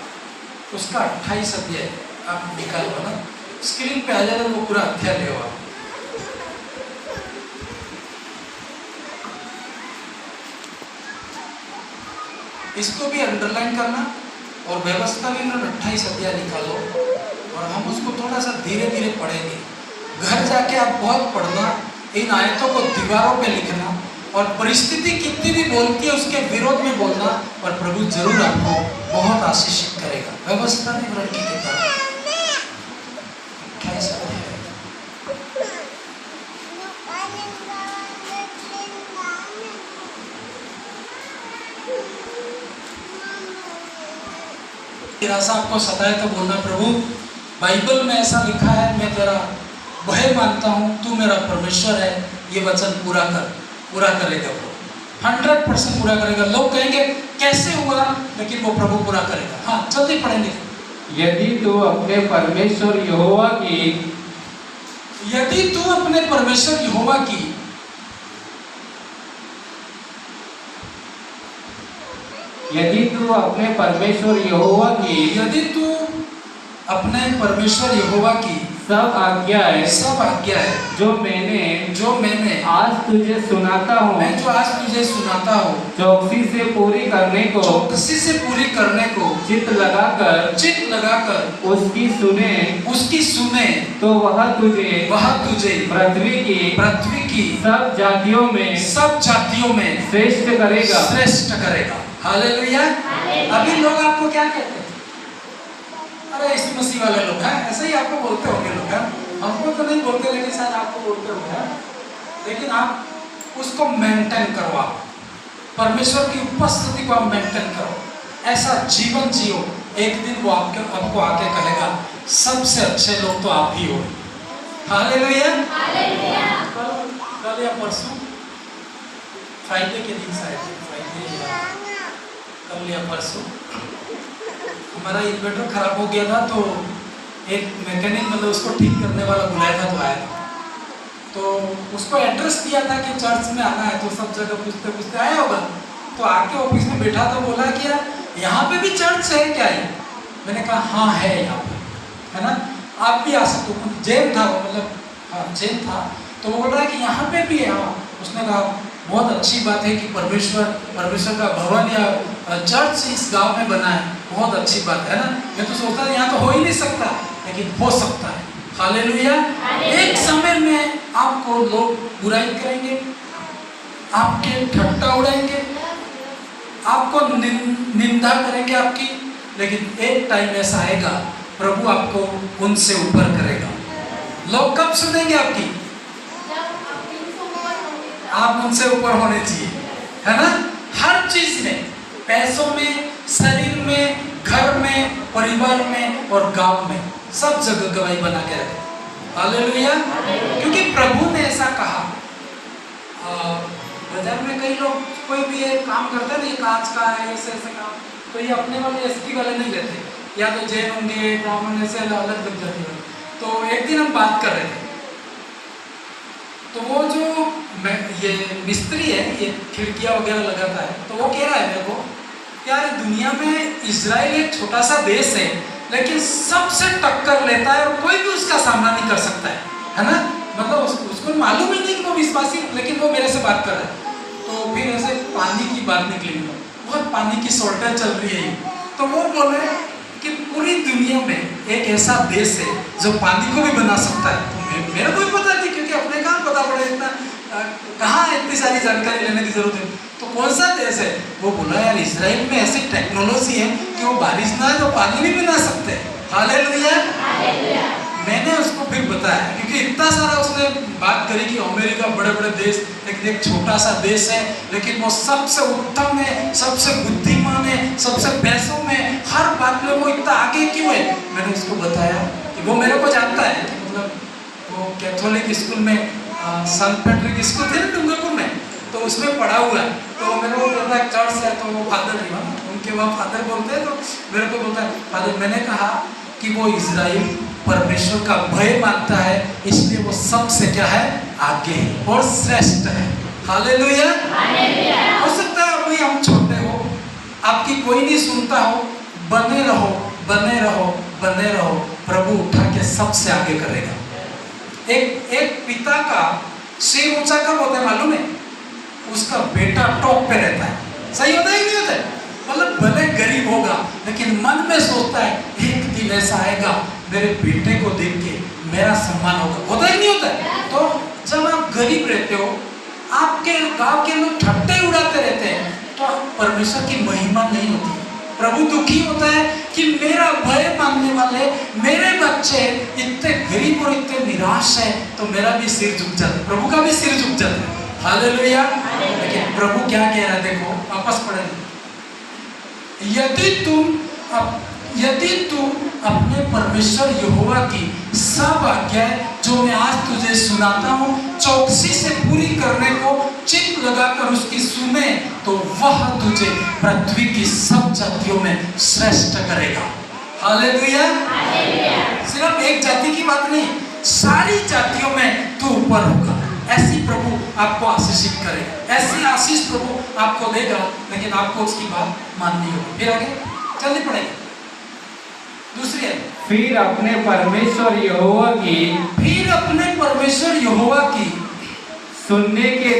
उसका 28 अध्याय आप निकालो ना, स्क्रीन पे आ जाएगा, वो पूरा अध्याय ले आओ। इसको भी अंडरलाइन करना और व्यवस्था विवरण 28 अध्याय निकालो और हम उसको थोड़ा सा धीरे धीरे पढ़ेंगे। घर जाके आप बहुत पढ़ना, इन आयतों को दीवारों पे लिखना और परिस्थिति कितनी भी बोलती है उसके विरोध में बोलना, और प्रभु जरूर आपको बहुत आशीषित करेगा। व्यवस्था विवरण की किताब 28 अध्याय। निराशा आपको सताए तो बोलना, प्रभु बाइबल में ऐसा लिखा है, मैं तेरा भय मानता हूँ, तू मेरा परमेश्वर है, ये वचन पूरा करेगा। वो 100% पूरा करेगा। लोग कहेंगे कैसे हुआ, लेकिन वो प्रभु पूरा करेगा। हाँ, जल्दी पढ़ेंगे। यदि तू अपने परमेश्वर यहोवा की यदि तू अपने परमेश्वर यहोवा की यदि तू अपने परमेश्वर यहोवा की यदि तू अपने परमेश्वर यहोवा की सब आज्ञाएं जो मैंने आज तुझे सुनाता हूँ, मैं जो आज तुझे सुनाता हूँ, चौकसी से पूरी करने को चित्त लगाकर उसकी सुने तो वह तुझे पृथ्वी की सब जातियों में श्रेष्ठ करेगा। हालेलुया। अभी लोग आपको क्या कहते हैं? अरे इस मसीह वाले लोग हैं, ऐसे ही आपको बोलते होंगे लोग हैं। हमको तो नहीं बोलते, लेकिन शायद आपको बोलते होंगे। लेकिन आप उसको मेंटेन करो, आप परमेश्वर की उपस्थिति को आप मेंटेन करो, ऐसा जीवन जियो। एक दिन वो आपको आके कहेगा सबसे अच्छे लोग तो आप ही हो। हालेलुया। कल या परसों फ्राइडे के दिन, शायद कल या परसों हमारा इन्वर्टर खराब हो गया था, तो एक मैकेनिक मतलब उसको ठीक करने वाला बुलाया था, तो आया था। तो उसको एड्रेस दिया था कि चर्च में आना है, तो सब जगह पूछते आया होगा। तो आके ऑफिस में बैठा तो बोला कि यार यहाँ पे भी चर्च है क्या है? मैंने कहा हाँ है यहाँ पे, है ना, आप भी आ सकते हो। जैन था वो, मतलब हाँ जैन था। तो वो बोल रहा है कि यहाँ पे भी है। हाँ, उसने कहा बहुत अच्छी बात है कि परमेश्वर का भवन या चर्च इस गांव में बना है, बहुत अच्छी बात है ना। मैं तो सोचता था यहाँ तो हो ही नहीं सकता, लेकिन हो सकता है। हालेलुया। एक समय में आपको लोग बुराई करेंगे, आपके ठट्टा उड़ाएंगे, आपको निंदा करेंगे आपकी, लेकिन एक टाइम ऐसा आएगा प्रभु आपको उनसे ऊपर करेगा। लोग कब सुनेंगे आपकी? आप उनसे ऊपर होने चाहिए, है ना। हर चीज में, पैसों में, शरीर में, घर में, परिवार में और गांव में, सब जगह गवाही बना के रखें। हालेलुया। क्योंकि प्रभु ने ऐसा कहा। बाजार में कई लोग कोई भी ये काम करते हैं ना, ये कांच का है, ऐसे काम, तो ये अपने वाले एसटी वाले नहीं लेते, या तो जैन होंगे, ब्राह्मण, ऐसे अलग लग जाते हैं। तो एक दिन हम बात कर रहे थे, तो वो जो ये मिस्त्री है, ये खिड़कियाँ वगैरह लगाता है, तो वो कह रहा है मेरे को, यार दुनिया में इजराइल एक छोटा सा देश है, लेकिन सबसे टक्कर लेता है और कोई भी उसका सामना नहीं कर सकता है ना। मतलब उसको मालूम ही नहीं कि वो विश्वासी, लेकिन वो मेरे से बात कर रहा है। तो फिर ऐसे पानी की बात निकली, बहुत पानी की शॉर्टेज चल रही है, तो वो बोल रहे कि पूरी दुनिया में एक ऐसा देश है जो पानी को भी बना सकता है। तो मेरे को भी पता नहीं, क्योंकि अपने कहाँ पता पड़े इतना, कहाँ इतनी सारी जानकारी लेने की जरूरत है। तो कौन सा देश है? वो बोला यार इजराइल में ऐसी टेक्नोलॉजी है कि वो बारिश ना है तो पानी भी बना सकते हैं। हालेलुया। मैंने उसको फिर बताया, क्योंकि इतना सारा उसने बात करी कि अमेरिका बड़े बड़े देश, लेकिन एक छोटा सा देश है, लेकिन वो सबसे उत्तम है, सबसे बुद्धिमान है, सबसे पैसों में, हर बात में वो इतना आगे क्यों है। मैंने उसको बताया कि वो मेरे को जानता है, मतलब वो कैथोलिक स्कूल में संत पैट्रिक स्कूल थे ना डूंगरपुर में, तो उसमें पढ़ा हुआ है। तो मेरे को बोलता है चर्च है, तो वो फादर नहीं हुआ, उनके वहाँ फादर बोलते हैं, तो मेरे को बोलता है फादर, मैंने कहा कि वो इजराइल परमेश्वर का भय मानता है, इसलिए वो सबसे क्या है, आगे है और श्रेष्ठ है। हालेलुया। हो सकता है अभी हम छोटे हो, आपकी कोई नहीं सुनता हो, बने रहो बने रहो बने रहो, प्रभु उठा के सबसे आगे करेगा। एक पिता का सिर ऊंचा कब होता है मालूम है? उसका बेटा टॉप पे रहता है। सही होता है कि नहीं होता है? मतलब भले गरीब होगा, लेकिन मन में सोचता है एक दिन ऐसा आएगा मेरे बेटे को देख के मेरा सम्मान होगा। होता है नहीं होता है? तो जब आप गरीब रहते हो, आपके गांव के लोग ठट्टे उड़ाते रहते हैं, तो परमेश्वर की महिमा नहीं होती। प्रभु दुखी होता है कि मेरा भय मानने वाले मेरे बच्चे इतने गरीब और इतने निराश है, तो मेरा भी सिर झुक जाता है, प्रभु का भी सिर झुक जाता है। हालेलुया। लेकिन प्रभु क्या कह रहा है, देखो वापस पढ़ेंगे, यदि तुम अपने परमेश्वर यहोवा की सब आज्ञाएं जो मैं आज तुझे सुनाता हूँ चौकसी से पूरी करने को चित्त लगाकर उसकी सुने, तो वह तुझे पृथ्वी की सब जातियों में श्रेष्ठ करेगा। हालेलुया। सिर्फ एक जाति की बात नहीं, सारी जातियों में तू ऊपर होगा। ऐसी प्रभु आपको आशीषित करेगा, ऐसी आशीष प्रभु आपको देगा, लेकिन आपको उसकी बात माननी होगी। फिर आगे चलनी पड़ेगी। दूसरी है, फिर अपने परमेश्वर यहोवा की सुनने के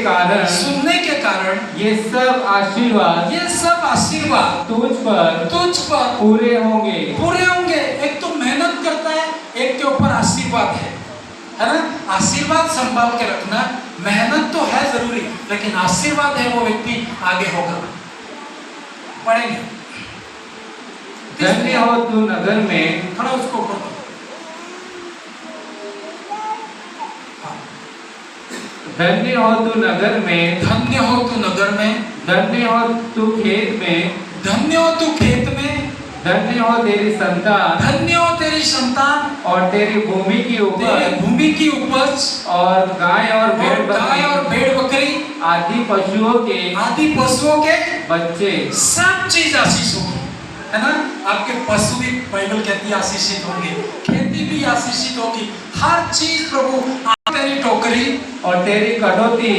कारण ये सब आशीर्वाद तुझ पर पूरे होंगे। एक तो मेहनत करता है, एक के ऊपर आशीर्वाद है ना? आशीर्वाद संभाल के रखना, मेहनत तो है जरूरी, लेकिन आशीर्वाद है वो व्यक्ति आगे होगा। पढ़ेंगे, धन्य हो तू नगर में, थोड़ा उसको ऊपर, धन्य हो तू नगर में, धन्य हो तू नगर में, धन्य हो तू खेत में, धन्य हो तू खेत में, धन्य हो तेरी संतान, धन्य हो तेरी संतान, और तेरी भूमि की उपज, और गाय और भेड़ बकरी आदि पशुओं के बच्चे, सब चीज आशीष होगी, है ना? आपके पशु भी बाइबल कहती है आशीषित होंगे, खेती भी आशीषित होगी, हर चीज प्रभु, तेरी टोकरी और तेरी कटौती,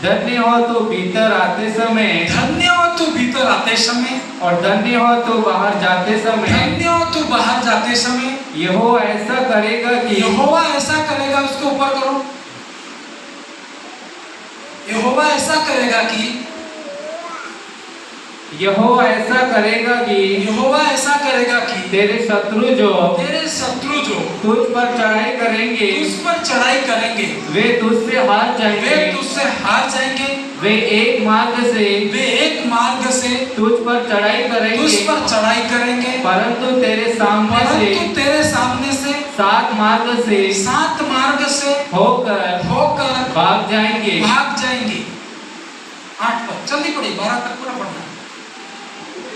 धन्य हो तू भीतर आते समय, धन्य हो तू भीतर आते समय, और धन्य हो तू बाहर जाते समय, धन्य हो तू बाहर जाते समय। यहोवा ऐसा करेगा, उसको ऊपर करो। यहोवा ऐसा करेगा कि तेरे शत्रु जो तुझ पर चढ़ाई करेंगे, वे तुझसे हार जाएंगे, वे एक मार्ग से तुझ पर चढ़ाई करेंगे, परंतु तेरे सामने से 7 मार्ग से होकर भाग जाएंगे। 8 पर जल्दी पढ़िए, 12 तक पूरा पढ़ना।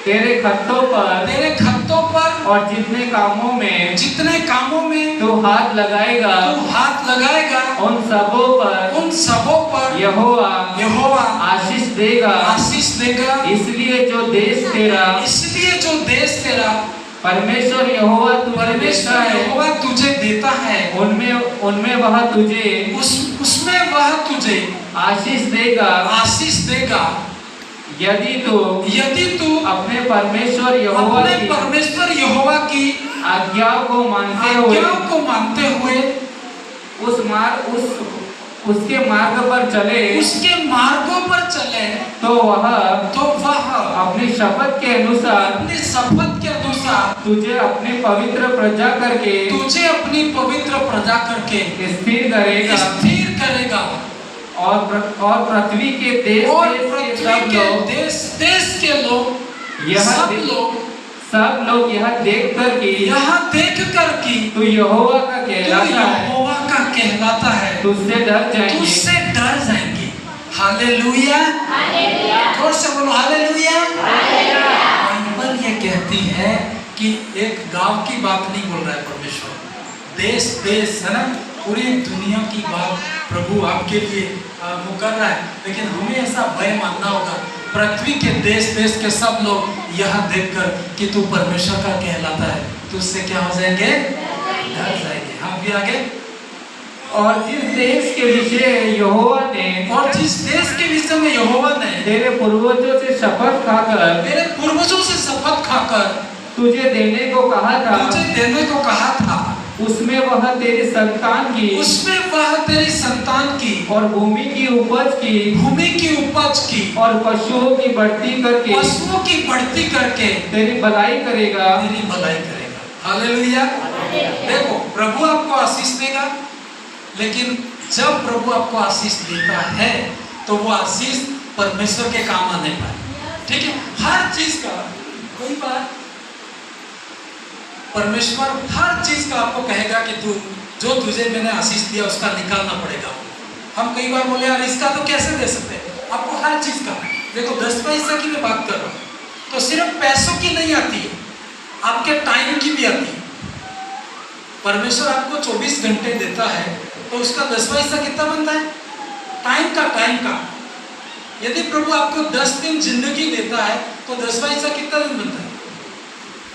तेरे खत्तों पर और जितने कामों में तू हाथ लगाएगा, उन सबों पर यहोवा आशीष देगा। इसलिए जो देश तेरा परमेश्वर यहोवा तुझे देता है, उनमें वह तुझे आशीष देगा। यदि तू अपने परमेश्वर यहोवा की आज्ञाओं को मानते हुए उसके मार्गों पर चले, तो वह अपनी शपथ के अनुसार अनुसार तुझे अपनी पवित्र प्रजा करके तुझे अपनी पवित्र प्रजा करके स्थिर करेगा और पृथ्वी के देश के लोग सब लोग यह देख कर कि तू यहोवा का कहलाता है तुझसे डर जाएंगे। हालेलुया, जोर से बोलो हालेलुया। बाइबल ये कहती है कि एक गांव की बात नहीं बोल रहा है परमेश्वर, देश है ना, पूरी दुनिया की बात प्रभु आपके लिए वो कर रहा है। लेकिन हमें ऐसा भय मानना होगा, पृथ्वी के देश के सब लोग यह देखकर कि तू परमेश्वर का कहलाता है, तो उससे क्या हो जाएंगे? डर जाएंगे। हम भी आगे, और जिस देश के विषय यहोवा में यहोवा ने तेरे पूर्वजों से शपथ खाकर तुझे देने को कहा था उसमें वह तेरी संतान की और भूमि की उपज की और पशुओं की बढ़ती करके तेरी भलाई करेगा। हालेलुया। देखो, प्रभु आपको आशीष देगा, लेकिन जब प्रभु आपको आशीष देता है तो वो आशीष परमेश्वर के काम आने पर, ठीक है। हर चीज का, कोई बात, परमेश्वर हर चीज का आपको कहेगा कि तू जो तुझे मैंने आशीष दिया उसका निकालना पड़ेगा। हम कई बार बोले यार इसका तो कैसे दे सकते हैं, आपको हर चीज का। देखो 10 पैसा की मैं बात कर रहा हूँ, तो सिर्फ पैसों की नहीं आती है, आपके टाइम की भी आती है। परमेश्वर आपको 24 घंटे देता है तो उसका 10 पैसा कितना बनता है? टाइम का। यदि प्रभु आपको 10 दिन जिंदगी देता है तो 10 पैसा कितना दिन बनता है?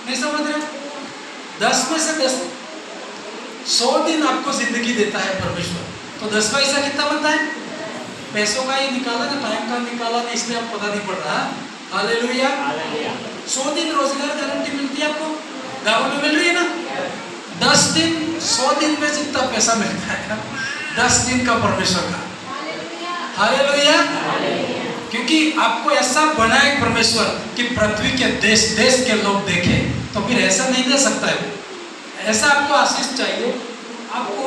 नहीं समझ रहे? 10 में से 10, 100 दिन आपको जिंदगी देता है परमेश्वर, तो 10 पैसा कितना बनता है? पैसों का ही निकाला ना, टाइम का निकाला ना, इसलिए आपको पता नहीं पड़ रहा। हालेलुया। 100 दिन रोजगार गारंटी मिलती है आपको, गाँव में मिल रही है ना। 10 दिन, 100 दिन में जितना पैसा मिलता है 10 दिन का परमेश्वर का। हालेलुया। क्योंकि आपको ऐसा बनाए परमेश्वर कि पृथ्वी के देश के लोग देखें, तो फिर ऐसा नहीं दे सकता है। ऐसा आपको आशीष चाहिए, आपको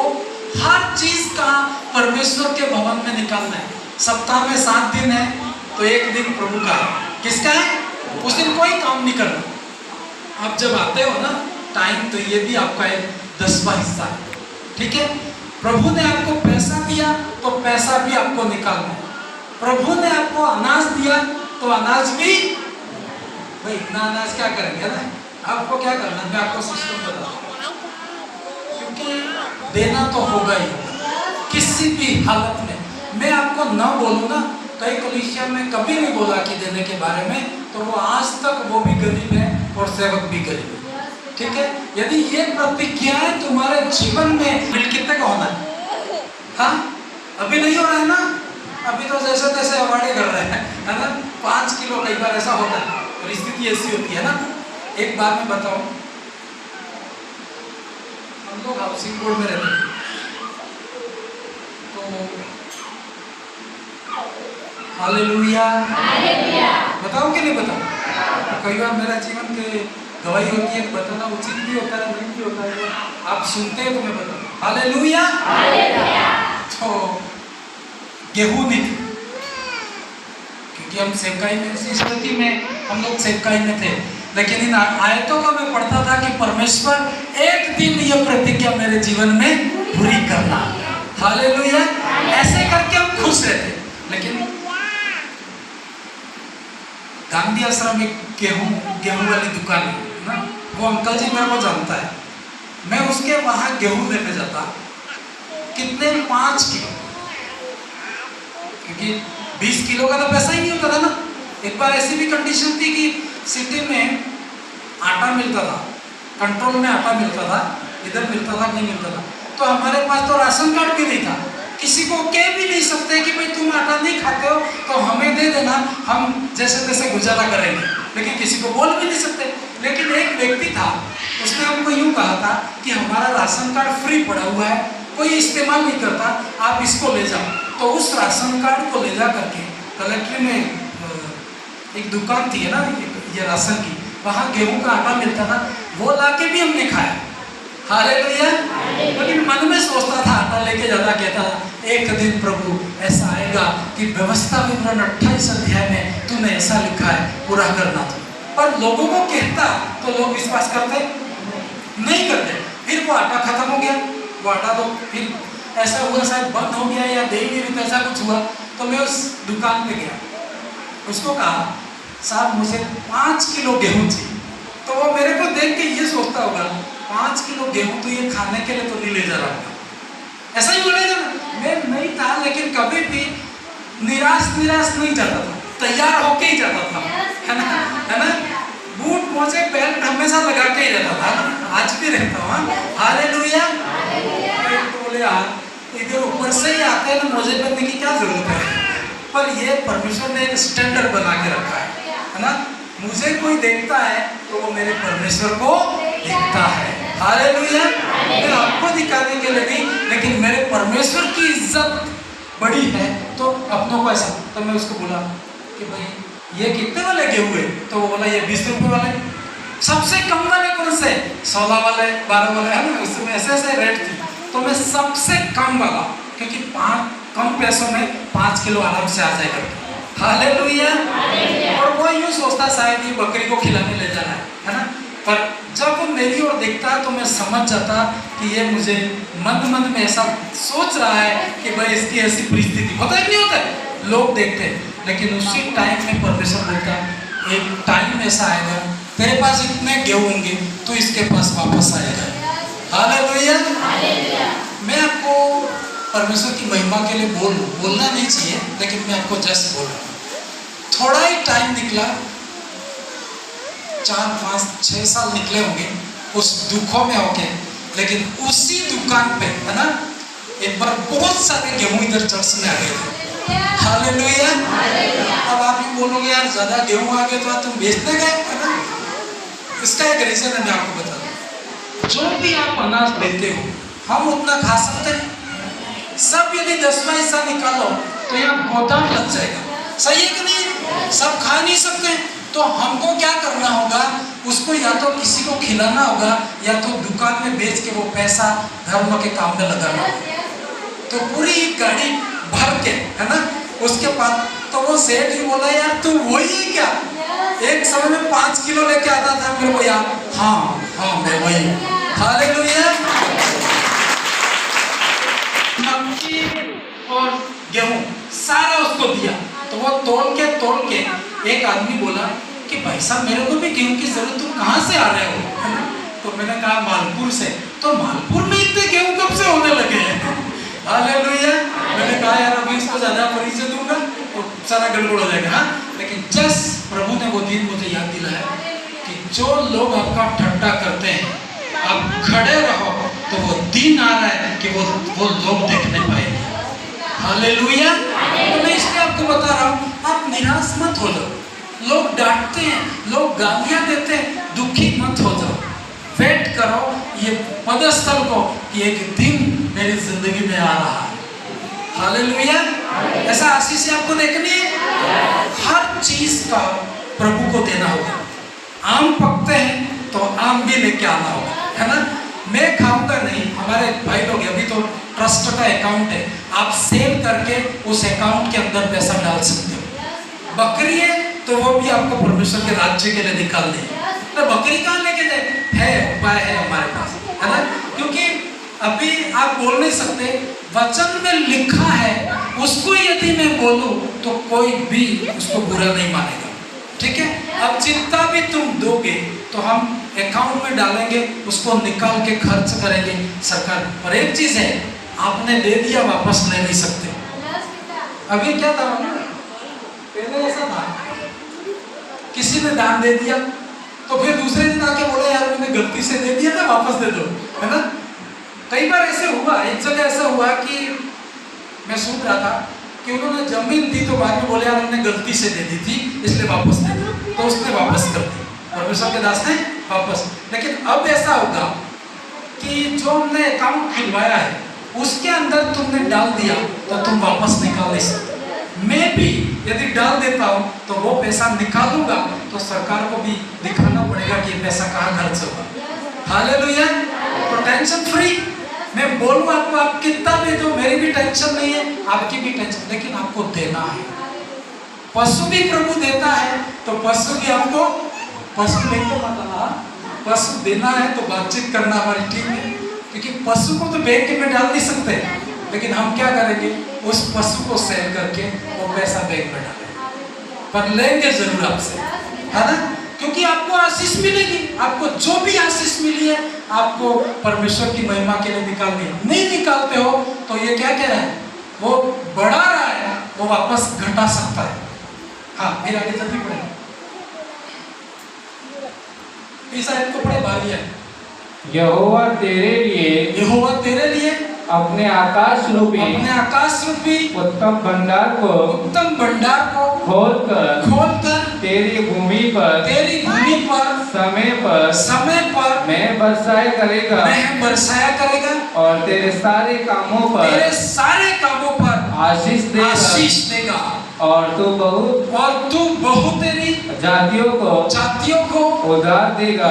हर चीज का परमेश्वर के भवन में निकालना है। सप्ताह में 7 दिन है तो एक दिन प्रभु का है। किसका है? उस दिन कोई काम नहीं करना। आप जब आते हो ना टाइम, तो ये भी आपका एक 10वां हिस्सा है, ठीक है। प्रभु ने आपको पैसा दिया तो पैसा भी आपको निकालना है। प्रभु ने आपको अनाज दिया तो अनाज भी, भाई इतना अनाज क्या करेंगे ना, आपको क्या करना है, मैं आपको सिस्टम बता, क्योंकि देना तो होगा ही किसी भी हालत में। मैं आपको न बोलूँ ना, कई कलीसिया में कभी नहीं बोला कि देने के बारे में, तो वो आज तक वो भी गरीब है और सेवक भी गरीब है, ठीक है। यदि ये प्रतिज्ञाएं तुम्हारे जीवन में, बिल कितने का होना है? हाँ, अभी नहीं हो रहा है ना, अभी तो जैसे तैसे अवार्डे कर रहे हैं, है ना। 5 किलो कई बार ऐसा होता है, परिस्थिति ऐसी होती है ना। एक बार मैं बताऊं, हम लोग हाउसिंग बोर्ड में रहते हैं, तो हालेलुया बताऊं कि नहीं बताऊं? कई बार मेरा जीवन के गवाही होती है, बताना उचित भी होता है, नहीं भी होता है। आप सुनते हैं तो मैं बताऊं। हालेलुया। तो गेहूं नहीं थी, क्योंकि हम सेवकाई में, इस स्थिति में हम लोग सेवकाई में थे। लेकिन इन आयतों का मैं पढ़ता था कि परमेश्वर एक दिन ये प्रतिज्ञा मेरे जीवन में पूरी करना। हालेलुया। ऐसे करके हम खुश रहते। लेकिन गांधी आश्रम में गेहूं वाली दुकान है ना, वो अंकल जी मेरे को जानता है। मैं उसके वहां गेहूं लेने जाता, कितने? 5 किलो, क्योंकि 20 किलो का तो पैसा ही नहीं होता था ना। एक बार ऐसी भी कंडीशन थी कि सिटी में आटा मिलता था, कंट्रोल में आटा मिलता था, इधर मिलता था नहीं मिलता था, तो हमारे पास तो राशन कार्ड भी नहीं था। किसी को कह भी नहीं सकते कि भाई तुम आटा नहीं खाते हो तो हमें दे देना, हम जैसे तैसे गुजारा करेंगे, लेकिन किसी को बोल भी नहीं सकते। लेकिन एक व्यक्ति था, उसने हमको यूँ कहा था कि हमारा राशन कार्ड फ्री पड़ा हुआ है, कोई इस्तेमाल नहीं करता, आप इसको ले जाओ। तो उस राशन कार्ड को ले जा करके कलेक्ट्री में एक दुकान थी है ना ये राशन की, वहाँ गेहूं का आटा मिलता था, वो लाके भी हमने खाया। हालेलुया। लेकिन मन में सोचता था, आटा लेके जाता, कहता था एक दिन प्रभु ऐसा आएगा कि व्यवस्था विवरण 28 अध्याय में तूने ऐसा लिखा है, पूरा करना था। पर लोगों को कहता तो लोग विश्वास करते नहीं करते। फिर वो आटा खत्म हो गया, वो आटा तो फिर ऐसा हुआ शायद बंद हो गया या दे ही नहीं रही, ऐसा कुछ हुआ। तो मैं उस दुकान पे गया, उसको कहा साहब मुझे 5 किलो गेहूं चाहिए। तो वो मेरे को देख के ये सोचता होगा 5 किलो गेहूं तो ये खाने के लिए तो नहीं ले जा रहा होगा, ऐसा ही बोलेगा ना। मैं नहीं था, लेकिन कभी भी निराश नहीं जाता था, तैयार होके ही जाता था, है ना। बूट मोजे बेल्ट हमेशा लगा के ही रहता था ना, आज भी रहता हूँ। हालेलुया। तो बोले यार इधर ऊपर से ही आते हैं ना, मोजे पहनने की क्या जरूरत है। पर ये परमेश्वर ने एक स्टैंडर्ड बना के रखा है ना। मुझे कोई देखता है तो वो मेरे परमेश्वर को देखता है। हालेलुया। मैं आपको दिखाने के लिए नहीं, लेकिन मेरे परमेश्वर की इज्जत बड़ी है तो अपनों को ऐसा। तो मैं उसको बोला कि भाई ये कितने वाले गेहूं है? तो वो बोला ये 20 रुपए वाले। सबसे कम वाले कौन से? 16 वाले, 12 वाले, है ना। उसमें ऐसे रेट थी। तो मैं सबसे कम वाला, क्योंकि कम पैसों में 5 किलो आराम से आ जाएगा। हालेलुया। और वो यूँ सोचता शायद ये बकरी को खिलाने ले जाना है ना। पर जब वो मेरी ओर देखता तो मैं समझ जाता कि ये मुझे मन में ऐसा सोच रहा है कि भाई इसकी ऐसी परिस्थिति होता है, नहीं होता है, लोग देखते हैं। लेकिन उसी टाइम में परमेश्वर बोलता एक टाइम ऐसा आएगा तेरे पास इतने गेहूं होंगे तो इसके पास वापस आएगा। हालेलुया। मैं आपको परमेश्वर की महिमा के लिए बोलना नहीं चाहिए, लेकिन मैं आपको जस्ट बोल रहा हूँ। थोड़ा ही टाइम निकला, 4, 5, 6 साल निकले होंगे उस दुखों में होके, लेकिन उसी दुकान पे, है ना, एक बार बहुत सारे गेहूं इधर चर्च में आ गए थे। हालेलुया। अब आप भी बोलोगे यार ज्यादा गेहूं आ गए तो तुम बेचने गए, है ना। इसका एक रीजन है, मैं आपको बता दूं। जो भी आप अनाज देते हो हम उतना खा सकते हैं। सब यदि 10वां हिस्सा निकालो तो यहाँ गोदाम लग जाएगा, सही है कि नहीं? सब खा नहीं सकते, तो हमको क्या करना होगा? उसको या तो किसी को खिलाना होगा या तो दुकान में बेच के वो पैसा धर्म के काम में लगाना होगा। तो पूरी गाड़ी भर के, है ना, उसके बाद तो वो सेठ ही बोला यार तू वही है क्या? एक समय में 5 किलो लेके आता था मेरे को यार। हाँ मैं वही हूँ। हालेलुया। मक्की और गेहूं सारा उसको दिया, तो वो तोल के एक आदमी बोला कि भाई साहब मेरे को भी गेहूं की जरूरत, तुम कहाँ से आ रहे हो? तो मैंने कहा मालपुर से। तो मालपुर में इतने गेहूं कब से होने लगे हैं? हालेलुया। मैंने कहा यार अभी इसको ज्यादा परिचय दूंगा तो सारा गड़बड़ हो जाएगा। हाँ, लेकिन जस्ट प्रभु ने वो दिन मुझे याद दिलाया कि जो लोग आपका ठट्टा करते हैं आप खड़े रहो, तो वो दिन आ रहा है कि वो लोग देखने पाएंगे। हालेलुया। तो मैं इसलिए आपको बता रहा हूँ, आप निराश मत हो जाओ। लोग डांटते हैं, लोग गालियां देते हैं, दुखी मत हो जाओ। वेट करो ये पदस्थल को कि एक दिन मेरी जिंदगी में आ रहा है। हालेलुया। ऐसा आशीष आपको देखनी है। हर चीज का प्रभु को देना होगा। आम पकते हैं तो आम भी लेके आना होगा, है ना। मैं खाऊंगा नहीं, हमारे भाई लोग, अभी तो ट्रस्ट का अकाउंट है, आप सेव करके उस अकाउंट के अंदर पैसा डाल सकते हो। बकरी है तो वो भी आपको परमेश्वर के राज्य के लिए निकाल दे। तो बकरी कहाँ लेके जाए? है उपाय है हमारे पास, है ना। क्योंकि अभी आप बोल नहीं सकते, वचन में लिखा है उसको यदि मैं बोलूं तो कोई भी उसको बुरा नहीं मानेगा। ठीक है। अब जितना भी तुम दोगे तो हम अकाउंट में डालेंगे, उसको निकाल के खर्च करेंगे सरकार। और एक चीज है, आपने दे दिया वापस ले नहीं सकते। अभी क्या था ना, पहले ऐसा था, किसी ने दान दे दिया तो फिर दूसरे दिन आके बोला यार मैंने गलती से दे दिया था, वापस दे दो, है ना। कई बार ऐसे हुआ, एक जगह ऐसा हुआ कि मैं सुन रहा था कि उन्होंने जमीन दी तो बाद में बोले यार उन्होंने गलती से दे दी थी इसलिए वापस दे दो, तो उसने वापस कर दी, परमेश्वर के दास ने वापस। लेकिन अब ऐसा होगा कि जो हमने अकाउंट खुलवाया है उसके अंदर तुमने डाल दिया तो तुम वापस निकाल नहीं सकते। मैं भी यदि डाल देता हूँ तो वो पैसा निकालूंगा तो सरकार को भी दिखाना पड़ेगा कि ये पैसा कहाँ खर्च होगा। हालेलुया। तो टेंशन फ्री मैं बोलूँ आपको, आप कितना भी दो, मेरी भी टेंशन नहीं है, आपकी भी टेंशन, लेकिन आपको देना है। पशु भी प्रभु देता है तो पशु भी आपको, पशु नहीं तो मतलब पशु देना है तो बातचीत करना हमारी टीम है, क्योंकि पशु को तो बैंक में डाल नहीं सकते, लेकिन हम क्या करेंगे, उस पशु को सेल करके वो पैसा बैंक में डालेंगे, पर लेंगे जरूर आपसे, है ना, क्योंकि आपको आशीष मिलेगी। आपको जो भी आशीष मिली है आपको परमेश्वर की महिमा के लिए निकालनी है। नहीं निकालते हो तो ये क्या कह रहा है, वो बढ़ा रहा है, वो वापस घटा सकता है। हाँ, मेरे आगे जल्दी पढ़े, इस आयत को पढ़े भारी है। यहोवा तेरे लिए, यहोवा तेरे लिए अपने आकाश रूपी उत्तम भंडार को खोलकर तेरी भूमि पर समय पर मैं बरसाया करेगा और तेरे सारे कामों पर आशीष देगा और तू बहुत तेरी जातियों को उधार देगा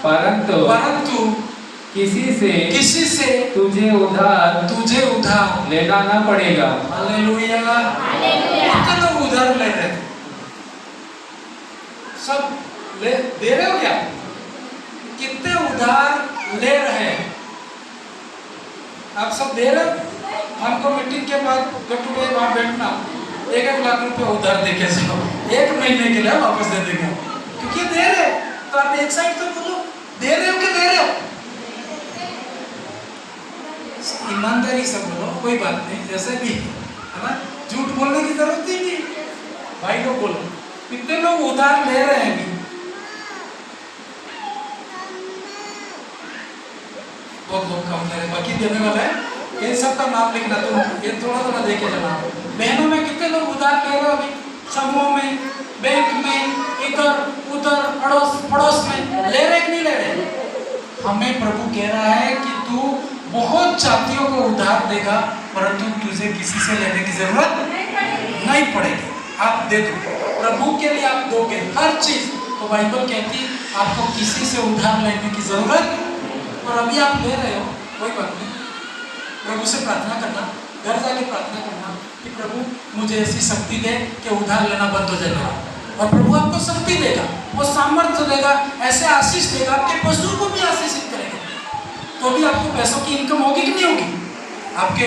परंतु किसी से तुझे उधार लेना ना पड़ेगा। हालेलुया। कितने लोग उधार ले रहे हैं? सब दे रहे हो क्या? कितने उधार ले रहे हैं? आप सब दे रहे हो? हमको मीटिंग के बाद गटुए वहां बैठना, 1-1 लाख रुपए उधार दे के जाओ, 1 महीने के लिए वापस दे देंगे, क्योंकि दे रहे। तो आप एक साइड तो बोलो, दे रहे हो कि दे रहे हो? ईमानदारी से बोलो, कोई बात नहीं, जैसे भी है ना, झूठ बोलने की जरूरत ही नहीं। भाई लोग बोलो, कितने लोग उधार ले रहे हैं? बहुत लोग कम ले रहे, बाकी देने वाला है। ये सबका नाम लिखना, तुम ये थोड़ा देके जाना। बहनों में कितने लोग उधार ले रहे हो अभी? समूह में, बैंक में, इधर उधर, पड़ोस में ले रहे कि नहीं ले रहे? हमें प्रभु कह रहा है कि तू बहुत जातियों को उधार देगा, परंतु तुझे किसी से लेने की जरूरत नहीं पड़ेगी। आप दे दो, प्रभु के लिए आप दोगे हर चीज। तो बाइबल कहती है आपको किसी से उधार लेने की जरूरत, और अभी आप ले रहे हो, कोई बात नहीं, प्रभु से प्रार्थना करना, घर जाके प्रार्थना करना कि प्रभु मुझे ऐसी शक्ति दे कि उधार लेना बंद हो जाएगा, और प्रभु आपको शक्ति देगा, वो सामर्थ्य देगा, ऐसे आशीष देगा, आपके पशु को भी आशीषित करेगा। तो भी आपको पैसों की इनकम होगी कि नहीं होगी? आपके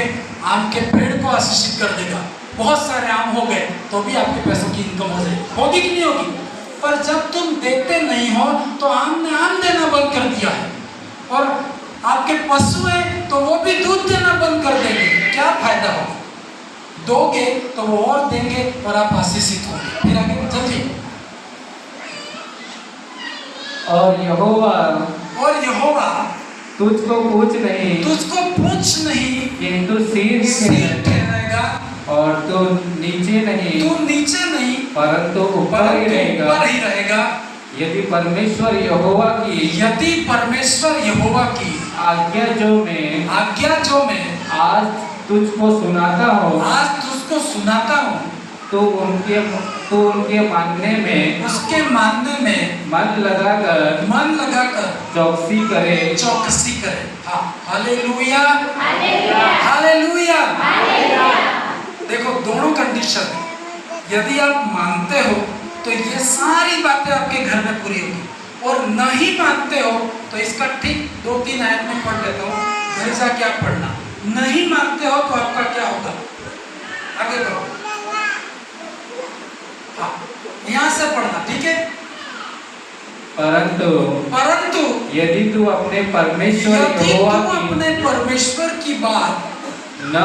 आम के पेड़ को आशीषित कर देगा, बहुत सारे आम हो गए तो भी आपके पैसों की इनकम हो जाएगी, होगी कि नहीं होगी? पर जब तुम देते नहीं हो तो आम ने आम देना बंद कर दिया है, और आपके पशु है तो वो भी दूध देना बंद कर देंगे, क्या फायदा होगा? दोगे तो वो और देंगे और आप आशीषित होंगे। फिर आगे जल्दी। और यहोवा तुझको पूछ नहीं किंतु सिर ठहरेगा, और तू नीचे नहीं परंतु ऊपर ही रहेगा। यदि परमेश्वर यहोवा की आज्ञा जो मैं आज तुझको सुनाता हूँ तो उनके मानने में मन लगाकर चौकसी करे। हाँ, हालेलुया, हालेलुया। देखो, दोनों कंडीशन है। यदि आप मानते हो तो ये सारी बातें आपके घर में पूरी होगी, और नहीं मानते हो तो इसका ठीक 2-3 आयत में पढ़ लेता हूँ, घर जाके आप पढ़ना। नहीं मानते हो तो आपका क्या होगा? आगे करो, हाँ, यहाँ से पढ़ना, ठीक है। परंतु यदि तू अपने परमेश्वर की बात न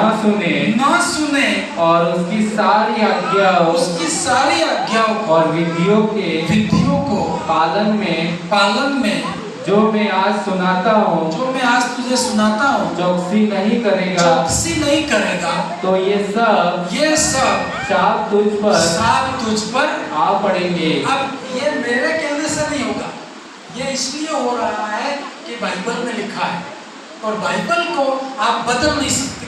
सुने और उसकी सारी आज्ञाओं और विधियों को पालन में जो मैं आज तुझे सुनाता हूँ चौकसी नहीं करेगा तो ये सब शाप तुझ पर आ पड़ेंगे। अब ये मेरे कहने से नहीं होगा, ये इसलिए हो रहा है कि बाइबल में लिखा है, और बाइबल को आप बदल नहीं सकते।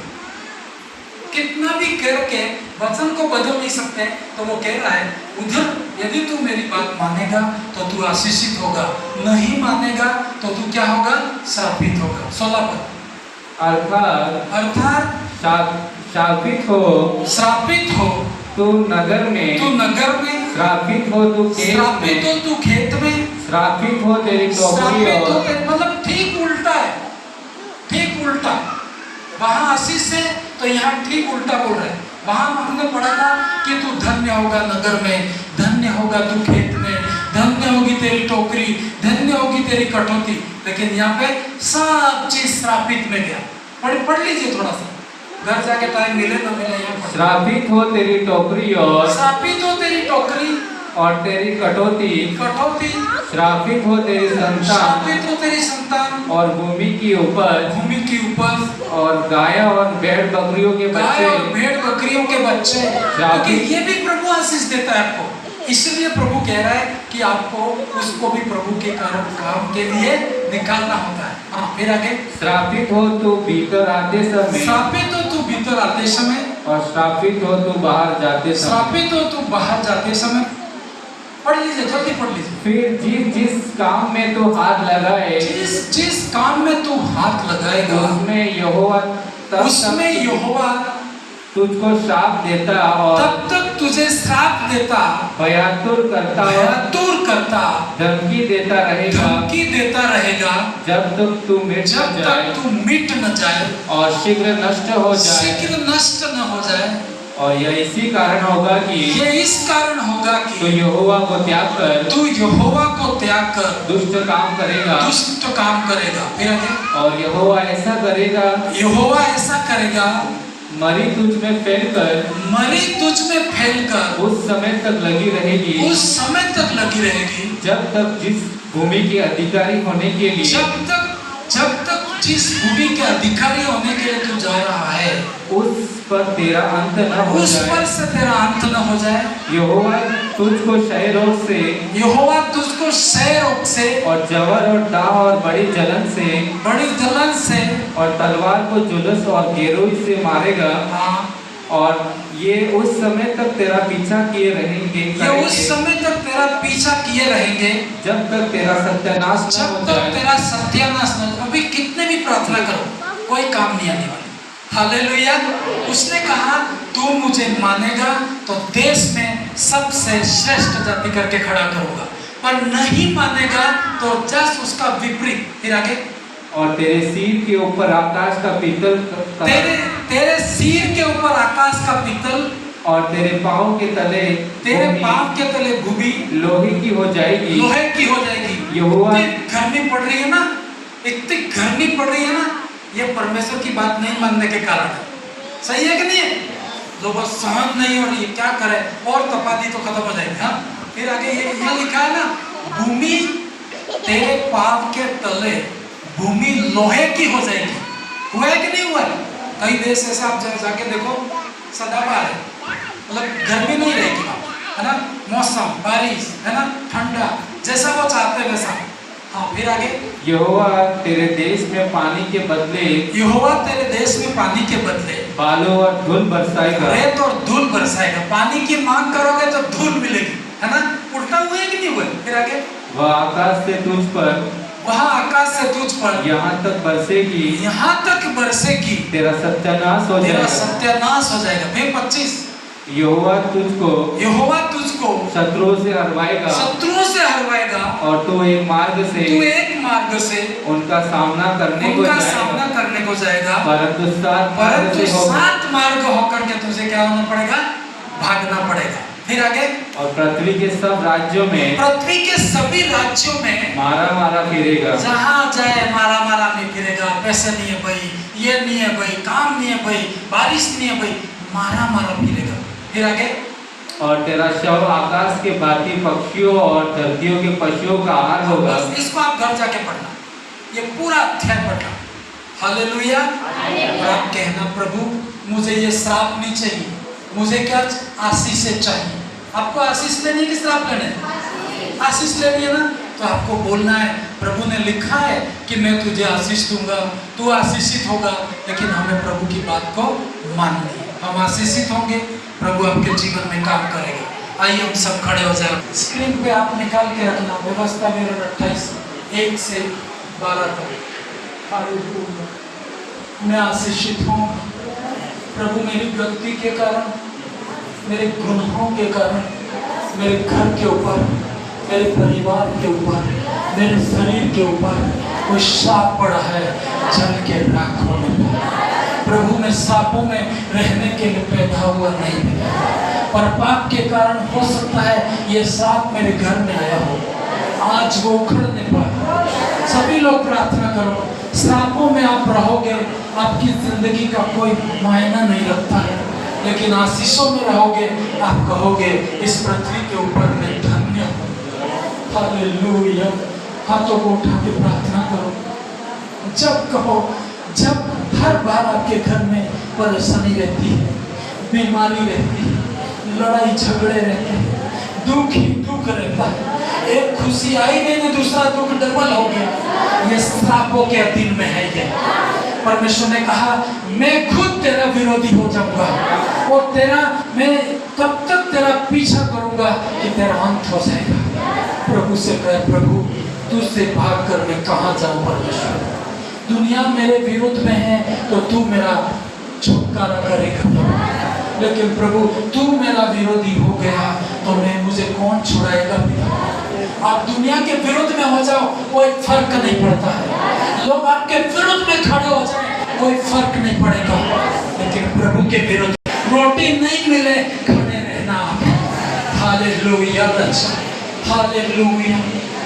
कितना भी करके वचन को बदल नहीं सकते, तो वो कह रहा है उधर यदि तू मेरी बात मानेगा तो तू आशीषित होगा, नहीं मानेगा तो तू क्या होगा, श्रापित होगा। 16 पद, अर्थात श्रापित हो तू नगर में, श्रापित हो तू खेत में, श्रापित हो तेरी टोकरी और मतलब ठीक उल्टा है, ठीक उल्टा। वहां आशीष है तो यहाँ ठीक उल्टा बोल रहा है। वहां हमने पढ़ा था कि तू धन्य होगा नगर में, धन्य होगा तू खेत में, धन्य होगी तेरी टोकरी, धन्य होगी तेरी कटौती, लेकिन यहाँ पे सब चीज श्रापित में गया। पढ़ लीजिए थोड़ा सा, घर जाके टाइम मिले ना मिले यहाँ। श्रापित हो तेरी टोकरी और, श्रापित हो तेरी टोकरी और तेरी कटौती, श्रापित हो तेरी संतान, और भूमि की उपज, और गाय और भेड़ बकरियों के बच्चे, क्योंकि ये भी प्रभु आशीष देता है आपको। इसलिए प्रभु कह रहा है कि आपको उसको भी प्रभु के काम के लिए निकालना होता है। हाँ, फिर आगे, श्रापित हो तू भीतर आते समय, और श्रापित हो तू बाहर जाते समय। पढ़ लीजिए, जल्दी पढ़ लीजिए। फिर जिस काम में तू हाथ लगाए, जिस काम में तू हाथ लगाएगा, उसमें यहोवा तुझको श्राप देता और तब तक तुझे श्राप देता, भयातुर करता, धमकी देता रहेगा, जब तक तू मिट न जाए और शीघ्र नष्ट न हो जाए। और यह इसी कारण होगा कि तू यहोवा को त्याग कर दुष्ट काम करेगा। फिर आगे, और यहोवा ऐसा करेगा मरी तुझ में फैलकर उस समय तक लगी रहेगी जब तक जिस भूमि के अधिकारी होने के लिए जिस भूमि के अधिकारी होने के लिए तू जा रहा है, उस पर तेरा अंत न हो जाए। यहोवा तुझको क्षय रोग से और जवर और दाह और बड़ी जलन से और तलवार को जुलूस और गेरूई से मारेगा। हाँ। और ये उस समय तक तेरा पीछा किए रहेंगे जब तक तेरा सत्यानाश न। अभी कितने भी प्रार्थना करो, कोई काम नहीं आने वाला। हालेलुया। उसने कहा तू मुझे मानेगा तो देश में सबसे श्रेष्ठ जाति करके खड़ा करूंगा, पर नहीं मानेगा तो जस्ट उसका विपरीत। फिर आगे, और तेरे सिर के ऊपर आकाश का पीतल, तेरे सिर के ऊपर आकाश का पीतल, और तेरे पाँव के तले भूमि लोहे की हो जाएगी। यहोवा, गर्मी पड़ रही है ना, इतनी गर्मी पड़ रही है ना, ये परमेश्वर की बात नहीं मानने के कारण है। सही है कि नहीं है? लोग सहन नहीं हो रही है, क्या करे, और तपा दी तो खत्म हो जाएगी। हाँ, फिर आगे ये लिखा है ना, भूमि तेरे पाँव के तले भूमि लोहे की हो जाएगी। हुआ है कि नहीं हुआ है? कई देश ऐसे आप जाके देखो, सदाबहार है, मतलब गर्मी नहीं रहेगी, है ना, मौसम बारिश, है ना, ठंडा, जैसा वो चाहते हैं वैसा। हाँ, फिर आगे, यहोवा तेरे देश में पानी के बदले बालू और धूल बरसाएगा। रेत और धूल बरसाएगा। पानी की मांग करोगे तो धूल मिलेगी, है ना। उल्टा हुआ है कि नहीं हुआ? फिर आगे, वह आकाश से तुझ पर यहाँ तक बरसेगी, तेरा सत्यानाश हो जाएगा। फिर 25, यहोवा तुझको शत्रुओं से हरवाएगा और तू एक मार्ग से उनका सामना करने को जाएगा, परंतु 7 मार्ग होकर के तुझे क्या होना पड़ेगा? भागना पड़ेगा। फिर आगे, और पृथ्वी के सभी राज्यों में मारा फिरेगा। जहाँ जाए मारा में फिरेगा। पैसे नहीं है भाई, ये नहीं है भाई, काम नहीं है भाई, बारिश नहीं है भाई, मारा फिरेगा। फिर आगे, और तेरा शव आकाश के बाकी पक्षियों और धरतियों के पशुओं का आहार होगा। इसको आप घर जाके पढ़ना, ये पूरा अध्याय पढ़ना। हालेलुया। और आप कहना, प्रभु मुझे ये श्राप नहीं चाहिए, मुझे क्या आशीष चाहिए। आपको आशीष लेनी है कि श्राप लेना है? आशीष लेनी है ना, तो आपको बोलना है, प्रभु ने लिखा है कि मैं तुझे आशीष दूंगा, तू आशीषित होगा। लेकिन हमें प्रभु की बात को माननी है, हम आशीषित होंगे, प्रभु आपके जीवन में काम करेगा। आइए हम सब खड़े हो जाए। स्क्रीन पे आप निकाल के रखना, व्यवस्था विवरण 28 1 से 12 तक। हालेलुया। मैं आशीषित हूँ प्रभु, मेरी गलती के कारण, मेरे गुनाहों के कारण मेरे घर के ऊपर, मेरे परिवार के ऊपर, मेरे शरीर के ऊपर कोई सांप पड़ा है, जल के राख होने पर। प्रभु मैं सांपों में रहने के लिए पैदा हुआ नहीं है, पर पाप के कारण हो सकता है ये सांप मेरे घर में आया हो। आज वो उखड़ने पर सभी लोग प्रार्थना करो, सांपों में आप रहोगे, आपकी जिंदगी का कोई मायना नहीं रखता है, लेकिन आशीषों में रहोगे, आप कहोगे इस पृथ्वी के ऊपर मैं धन्य हूँ। हालेलुया। हाथों को उठा के प्रार्थना करो। जब कहो, जब हर बार आपके घर में परेशानी रहती है, बीमारी रहती है, लड़ाई झगड़े रहते हैं, दुख ही दुख रहता है, एक खुशी आई नहीं, दूसरा दुख डबल हो गया, ये श्रापों के अधीन में है। ये परमेश्वर ने कहा मैं खुद तेरा विरोधी हो जाऊंगा और तेरा, मैं तब तक तेरा पीछा करूंगा कि तेरा अंत हो जाएगा। प्रभु से कह, प्रभु तुझसे भाग कर मैं कहाँ जाऊं परमेश्वर, दुनिया मेरे विरुद्ध में है तो तू मेरा छुटकारा करेगा, लेकिन प्रभु तू मेरा विरोधी हो गया तो मुझे कौन छुड़ाएगा। आप दुनिया के विरुद्ध में हो जाओ, कोई फर्क नहीं पड़ता है, लोग आपके विरुद्ध में खड़े हो जाए, कोई फर्क नहीं पड़ेगा, लेकिन प्रभु के विरुद्ध रोटी नहीं मिले, खड़े रहना। Hallelujah, hallelujah.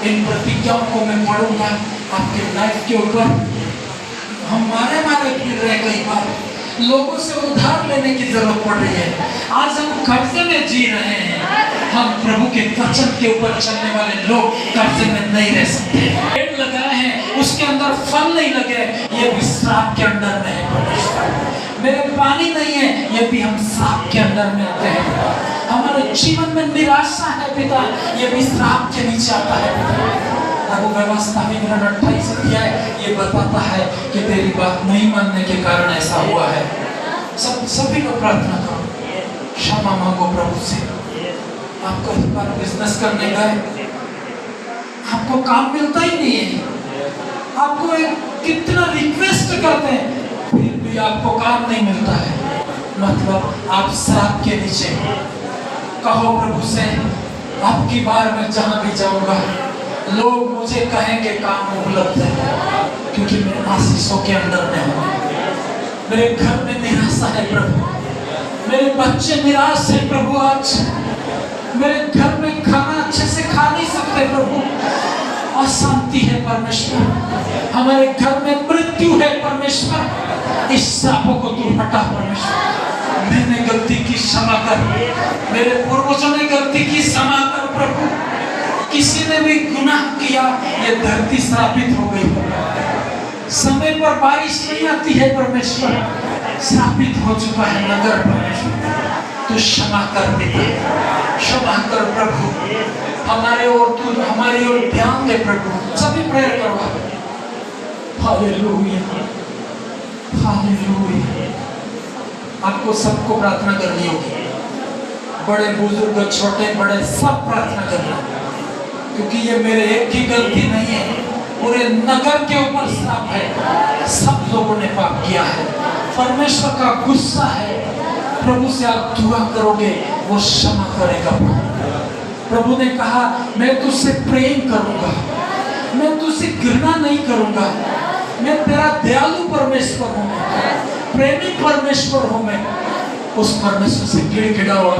इन प्रतिज्ञाओं को मैं पढ़ूंगा आपके लाइफ के ऊपर। हमारे फिर रहे, कई बार लोगों से उधार लेने की जरूरत पड़ रही है, आज हम कर्जे में जी रहे हैं। हम प्रभु के वचन के ऊपर चलने वाले लोग कर्जे में नहीं रह सकते। पेड़ लगाए हैं, उसके अंदर फल नहीं लगे, ये भी श्राप के अंदर में है। मेरे पानी नहीं है, ये भी हम श्राप के अंदर में आते हैं। हमारे जीवन में निराशा है पिता, ये भी श्राप के नीचे आता है। वो व्यवस्था विवरण 28 अध्याय ये बताता है कि तेरी बात नहीं मानने के कारण ऐसा हुआ है। सभी लोग प्रार्थना करो, क्षमा मांगो प्रभु से। आप कहीं पर बिजनेस करने गए, आपको काम मिलता ही नहीं है, आपको कितना रिक्वेस्ट करते हैं फिर भी आपको काम नहीं मिलता है, मतलब आप श्राप के नीचे। कहो प्रभु से, आपकी बार में जहां भी जाऊंगा लोग मुझे कहेंगे काम उपलब्ध है, क्योंकि मैं आशीषों के अंदर में हूँ। मेरे घर में निराशा है प्रभु, मेरे बच्चे निराश है प्रभु, आज मेरे घर में खाना अच्छे से खा नहीं सकते प्रभु, अशांति है परमेश्वर, हमारे घर में मृत्यु है परमेश्वर, इस श्रापों को तू हटा परमेश्वर। मैंने गलती की, क्षमा कर, मेरे पूर्वजों ने गलती की, क्षमा कर प्रभु। किसी ने भी गुनाह किया, ये धरती श्रापित हो गई। समय पर बारिश नहीं आती है परमेश्वर, श्रापित हो चुका है नगर परमेश्वर। तू क्षमा कर देता, क्षमा कर प्रभु, हमारे और तू हमारी ओर ध्यान दे प्रभु। सभी प्रेयर करो। Hallelujah, hallelujah. आपको सबको प्रार्थना करनी होगी, बड़े बुजुर्ग छोटे बड़े सब प्रार्थना करना, क्योंकि ये मेरे एक की गलती नहीं है, पूरे नगर के ऊपर श्राप है। सब लोगों ने पाप किया है, परमेश्वर का गुस्सा है। प्रभु से आप दुआ करोगे, वो क्षमा करेगा। प्रभु ने कहा मैं तुझसे प्रेम करूंगा, मैं तुझसे घृणा नहीं करूंगा, मैं तेरा दयालु परमेश्वर हूँ, प्रेमी परमेश्वर हूँ। मैं उस परमेश्वर से गिड़गिड़ाओ।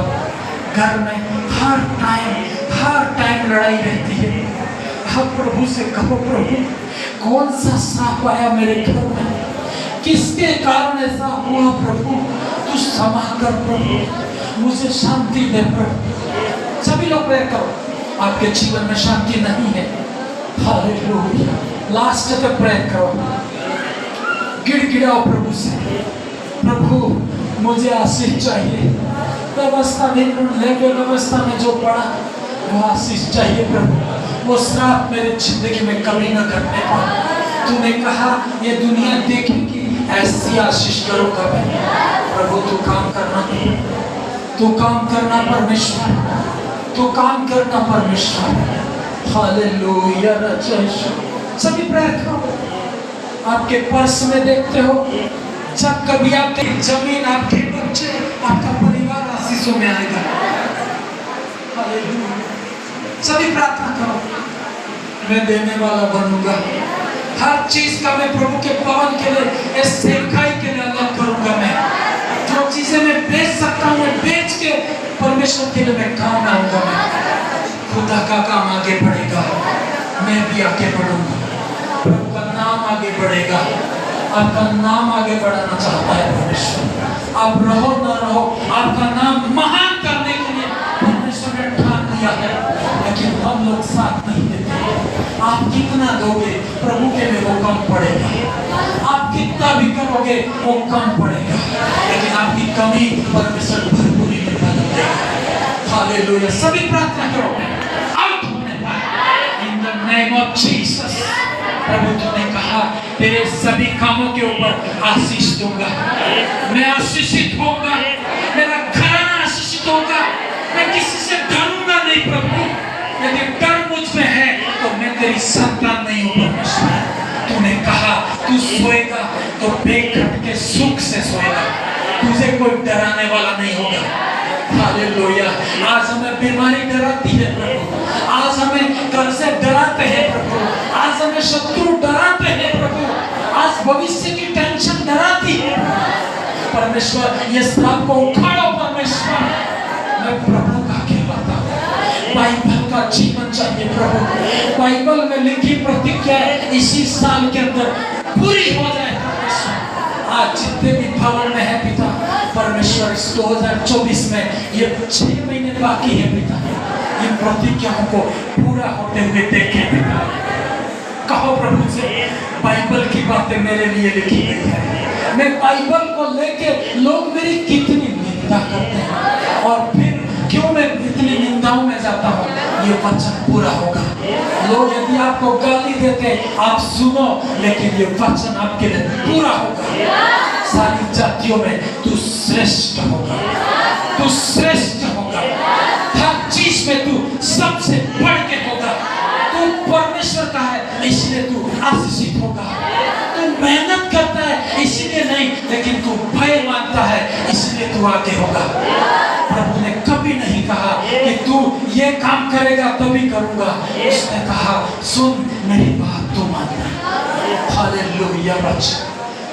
घर में हर टाइम लड़ाई रहती है, आप प्रभु से कहो, प्रभु कौन सा श्राप आया मेरे घर में, किसके कारण ऐसा हुआ प्रभु, तू क्षमा कर प्रभु, मुझे शांति दे प्रभु। सभी लोग प्रेयर करो, आपके जीवन में शांति नहीं है। हालेलुया। लास्ट तक प्रेयर करो, गिड़गिड़ाओ प्रभु से, प्रभु मुझे आशीष चाहिए। व्यवस्था लेके व्यवस्था में जो पड़ा वो आशीष चाहिए प्रभु, वो श्राप मेरे जिंदगी में कभी न घटने पाए। तूने कहा ये दुनिया देखेगी, ऐसी आशीष करूंगा मैं। प्रभु तू काम करना, तू काम करना परमेश्वर, तू काम करना परमेश्वर। हालेलुया। सभी प्रेयर करो। आपके पर्स में देखते हो, जब कभी आपकी जमीन, आपके बच्चे, आपका परिवार आशीषों में आएगा। हालेलुया। सभी प्रार्थना करो, मैं देने वाला बनूंगा। हर चीज का मैं प्रभु के भवन के लिए, इस सेवकाई के लिए अलग करूंगा। मैं जो चीजें मैं बेच सकता हूँ, मैं बेच के परमेश्वर के लिए मैं काम आऊंगा। मैं खुदा का काम आगे बढ़ेगा, मैं भी आगे बढ़ूंगा। प्रभु का नाम आगे बढ़ेगा। आपका नाम आगे बढ़ाना चाहता है परमेश्वर। आप रहो न रहो, आपका नाम महान करने के लिए परमेश्वर ने ठान लिया है, लेकिन हम लोग साथ नहीं देते। आप कितना दोगे प्रभु के लिए वो कम पड़ेगा। आप कितना भी करोगे वो कम पड़ेगा, लेकिन आपकी कमी परमेश्वर भरपूरी में बदल देगा। हालेलुया। सभी प्रार्थना करो, आउट होने पाए in the name of Jesus. प्रभु तूने कहा तेरे सभी कामों के ऊपर आशीष दूंगा। मैं आशीषित होऊंगा, मेरा घराना आशीषित होगा। मैं किसी से डरूंगा नहीं प्रभु। यदि डर मुझ में है तो मैं तेरी संतान नहीं हूँ परमेश्वर। तूने कहा तू सोएगा तो बेखट के सुख से सोएगा, तुझे कोई डराने वाला नहीं होगा। हालेलुया। आज हमें बीमारी डराती है प्रभु, आज हमें घर से डराते हैं प्रभु, आज हमें शत्रु डराते हैं प्रभु, आज भविष्य की टेंशन डराती है परमेश्वर। ये श्राप को उखाड़ो परमेश्वर। मैं प्रभु का कहलाता हूँ। बाइबल का जीवन चाहिए प्रभु। बाइबल में लिखी प्रतिज्ञा इसी साल के अंदर पूरी हो जाए परमेश्वर। आज जितने भी भवन में है पिता परमेश्वर, इस 2024 में ये 6 महीने बाकी है पिता, इन प्रतिज्ञाओं को पूरा होते हुए देखे पिता। कहो प्रभु से, बाइबल की बातें मेरे लिए लिखी गई है। मैं बाइबल को लेके लोग मेरी कितनी निंदा करते हैं और फिर क्यों मैं इतनी निंदाओं में जाता हूँ, ये वचन पूरा होगा। लोग यदि आपको गाली देते आप सुनो, लेकिन ये वचन आपके लिए पूरा होगा। सारी जातियों में तू श्रेष्ठ होगा, तू श्रेष्ठ होगा। हर चीज में तू सबसे बढ़ के होगा। तू परमेश्वर का है इसलिए तू आशीषित होगा। तू मेहनत करता है इसलिए नहीं, लेकिन तू भय मानता है इसलिए तू आगे होगा। प्रभु ने कभी नहीं कहा कि तू ये काम करेगा तभी करूंगा। उसने कहा सुन मेरी बात तू मानना। हालेलुया बच्चा,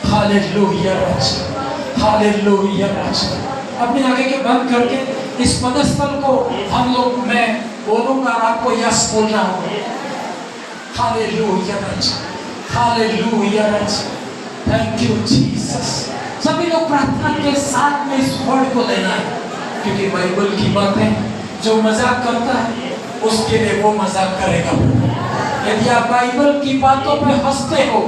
हालेलुया बच्चा, हालेलुया बच्चा। अपनी आगे के बंद करके इस पदस्थल को हम लोग, मैं बोलूंगा और आपको यस बोलना होगा। हालेलुया बच्चा, हालेलुया बच्चा। Thank you Jesus. सभी लोग प्रार्थना के साथ में इस वर्ड को लेना है, क्योंकि बाइबल की बातें जो मजाक करता है उसके लिए वो मजाक करेगा। यदि आप बाइबल की बातों पे हंसते हो,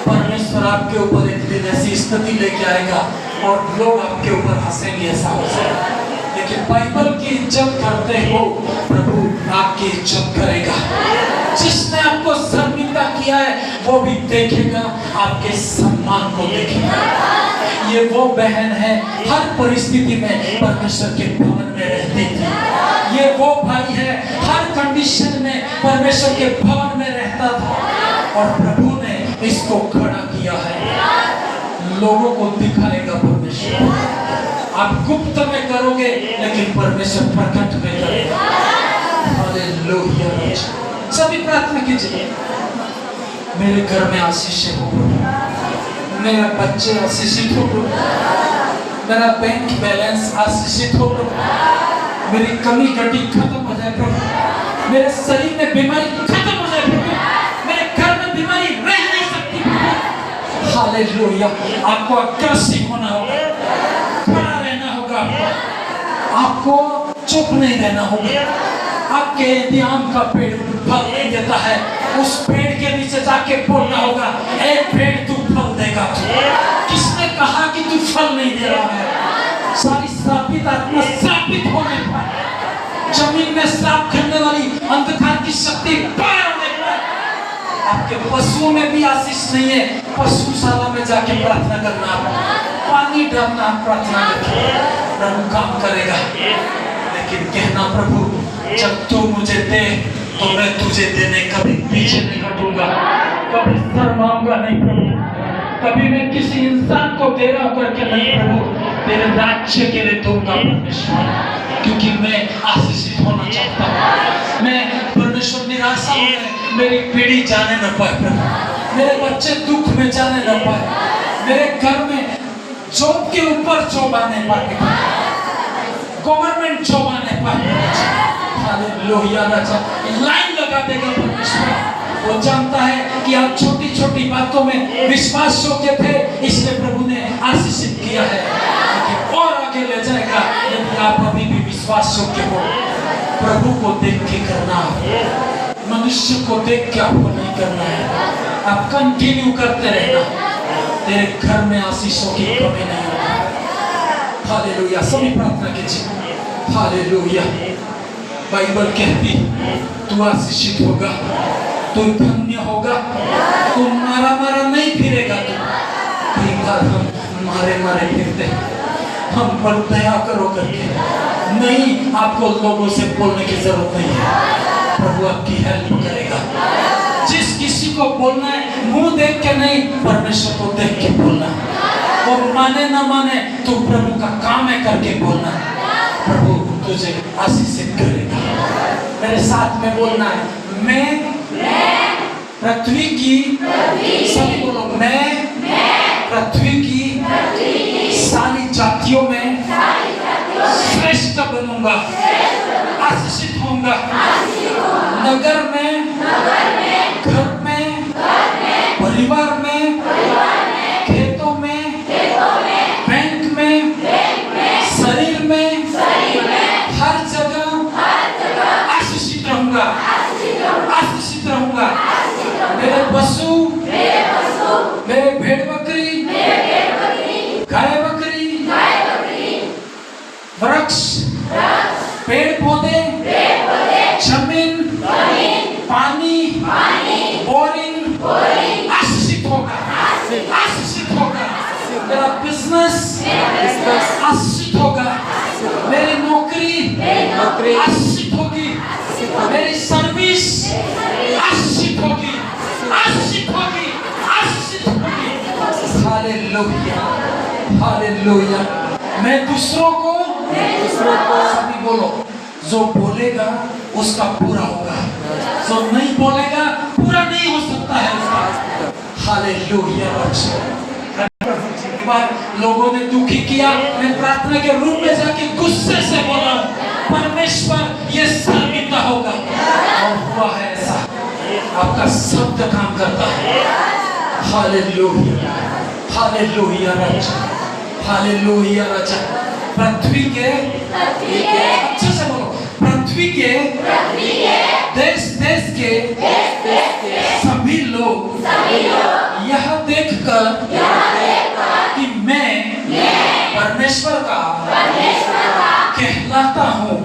परमेश्वर आपके ऊपर एक दिन ऐसी स्थिति लेके आएगा और लोग आपके ऊपर हंसेंगे, ऐसा हो जाएगा। लेकिन बाइबल की इज्जत करते हो, प्रभु आपकी इज्जत करेगा। जिसने आपको शर्मिंदा किया है वो भी देखेगा, आपके सम्मान को देखेगा। ये वो बहन है हर परिस्थिति में परमेश्वर के भवन में रहती थी। ये वो भाई है हर कंडीशन में परमेश्वर के भवन में रहता था और प्रभु ने इसको खड़ा किया है। लोगों को दिखाएगा परमेश्वर। आप गुप्त में करोगे लेकिन परमेश्वर प्रकट में करेगा। हालेलुया। सभी प्रार्थना कीजिए, मेरे घर में आशीष हो, मेरे बच्चे आशीषित हो, मेरा बैंक बैलेंस आशीषित हो, मेरी कमी कटी खत्म हो जाए प्रभु, मेरे शरीर में बीमारी खत्म हो जाए प्रभु, मेरे घर में बीमारी रह नहीं सकती प्रभु। हालेलुया। आपको अग्रेसिव होना होगा, खड़ा रहना होगा, आपको चुप नहीं रहना होगा। आपके यदि आम का पेड़ फल नहीं देता है, उस पेड़ के नीचे जाके बोलना होगा, ए पेड़ तू फल देगा। किसने कहा कि तू फल नहीं दे रहा है? सारी श्रापित आत्मा श्रापित होने पर जमीन में श्राप करने वाली अंधकार की शक्ति बाहर होने पाए। आपके पशुओं में भी आशीष नहीं है, पशुशाला में जाके प्रार्थना करना, पानी डालना, प्रार्थना करके प्रभु काम करेगा। लेकिन कहना प्रभु जब तू मुझे दे तो मैं तुझे देने कभी पीछे नहीं हटूंगा, कभी शर्माऊंगा नहीं प्रभु, कभी मैं किसी इंसान को दे रहा करके नहीं प्रभु, तेरे राज्य के लिए दूंगा परमेश्वर, क्योंकि मैं आशीषित होना चाहता हूँ। मैं परमेश्वर निराशा में मेरी पीढ़ी जाने न पाए प्रभु, मेरे बच्चे दुख में जाने न पाए, मेरे घर में जॉब के ऊपर जॉब आने पाए, गवर्नमेंट जॉब आने पाए। हालेलुया राजा लाइन लगा देगा परमेश्वर। वो जानता है कि आप छोटी छोटी बातों में विश्वास योग्य थे, इसलिए प्रभु ने आशीषित किया है, लेकिन और आगे ले जाएगा यदि आप अभी भी विश्वास योग्य हो। प्रभु को देख के करना है, मनुष्य को देख के आपको नहीं करना है। आप कंटिन्यू करते रहना, तेरे घर में आशीषों की कमी नहीं होगी। हालेलुया, सभी प्रार्थना कीजिए। हालेलुया। बाइबल कहती तू आशीषित होगा, तू धन्य होगा, तू मारा मारा नहीं फिरेगा। तू कई बार हम मारे मारे फिरते, हम पर दया करो करके नहीं, आपको लोगों से बोलने की जरूरत नहीं है, प्रभु आपकी हेल्प करेगा। जिस किसी को बोलना है मुंह देख के नहीं, परमेश्वर को देख के बोलना। वो माने ना माने तो प्रभु का काम है करके बोलना, प्रभु तुझे आशीषित करेगा। मेरे साथ में बोलना है, मैं पृथ्वी की, सभी बोलो, मैं पृथ्वी की सारी जातियों में श्रेष्ठ बनूंगा, आशीषित होऊंगा। नगर में, घर में, परिवार में, खेतों में, बैंक में, शरीर में, हर जगह आशीषित रहूंगा, आशीषित रहूंगा। मेरे पशु, मेरे भेड़ बकरी, गाय बकरी, वृक्ष, पेड़ पौधे, जमीन, पानी, बोरिंग आशीषित होगा, आशीषित होगा। मेरा बिजनेस आशीषित होगा, मेरी नौकरी आशीषित होगी, मेरी सर्विस आशीषित होगी, आशीषित होगी, आशीषित होगी। Hallelujah, hallelujah. मैं दूसरों को सभी बोलो, जो बोलेगा उसका पूरा होगा, जो नहीं बोलेगा पूरा नहीं हो सकता है उसका। हालेलुया। बार लोगों ने दुखी किया, मैं प्रार्थना के रूम में जाके गुस्से से बोला, परमेश्वर ये शर्मिंदा होगा, और हुआ है ऐसा। आपका शब्द काम करता है। हालेलुया, हालेलुया राजा, हालेलुया राजा। पृथ्वी के, अच्छे से बोलो, पृथ्वी के देश देश के सभी लोग यह देखकर कि मैं परमेश्वर का कहलाता हूँ,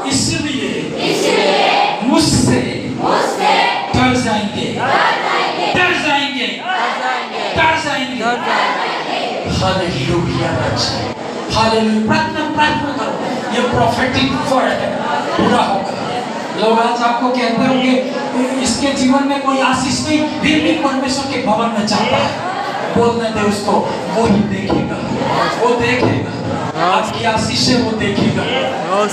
इसलिए मुझसे डर जाएंगे, डर जाएंगे, डर जाएंगे। हालेलुया राजा, हालेलुया। प्रार्थना करो, ये प्रोफेटिक वर्ड है, पूरा होगा। लोग आज आपको कहते होंगे इसके जीवन में कोई आशीष नहीं, फिर भी परमेश्वर के भवन में जाता है। बोलने दे उसको, वो ही देखेगा, वो देखेगा आपकी आशीष वो देखेगा।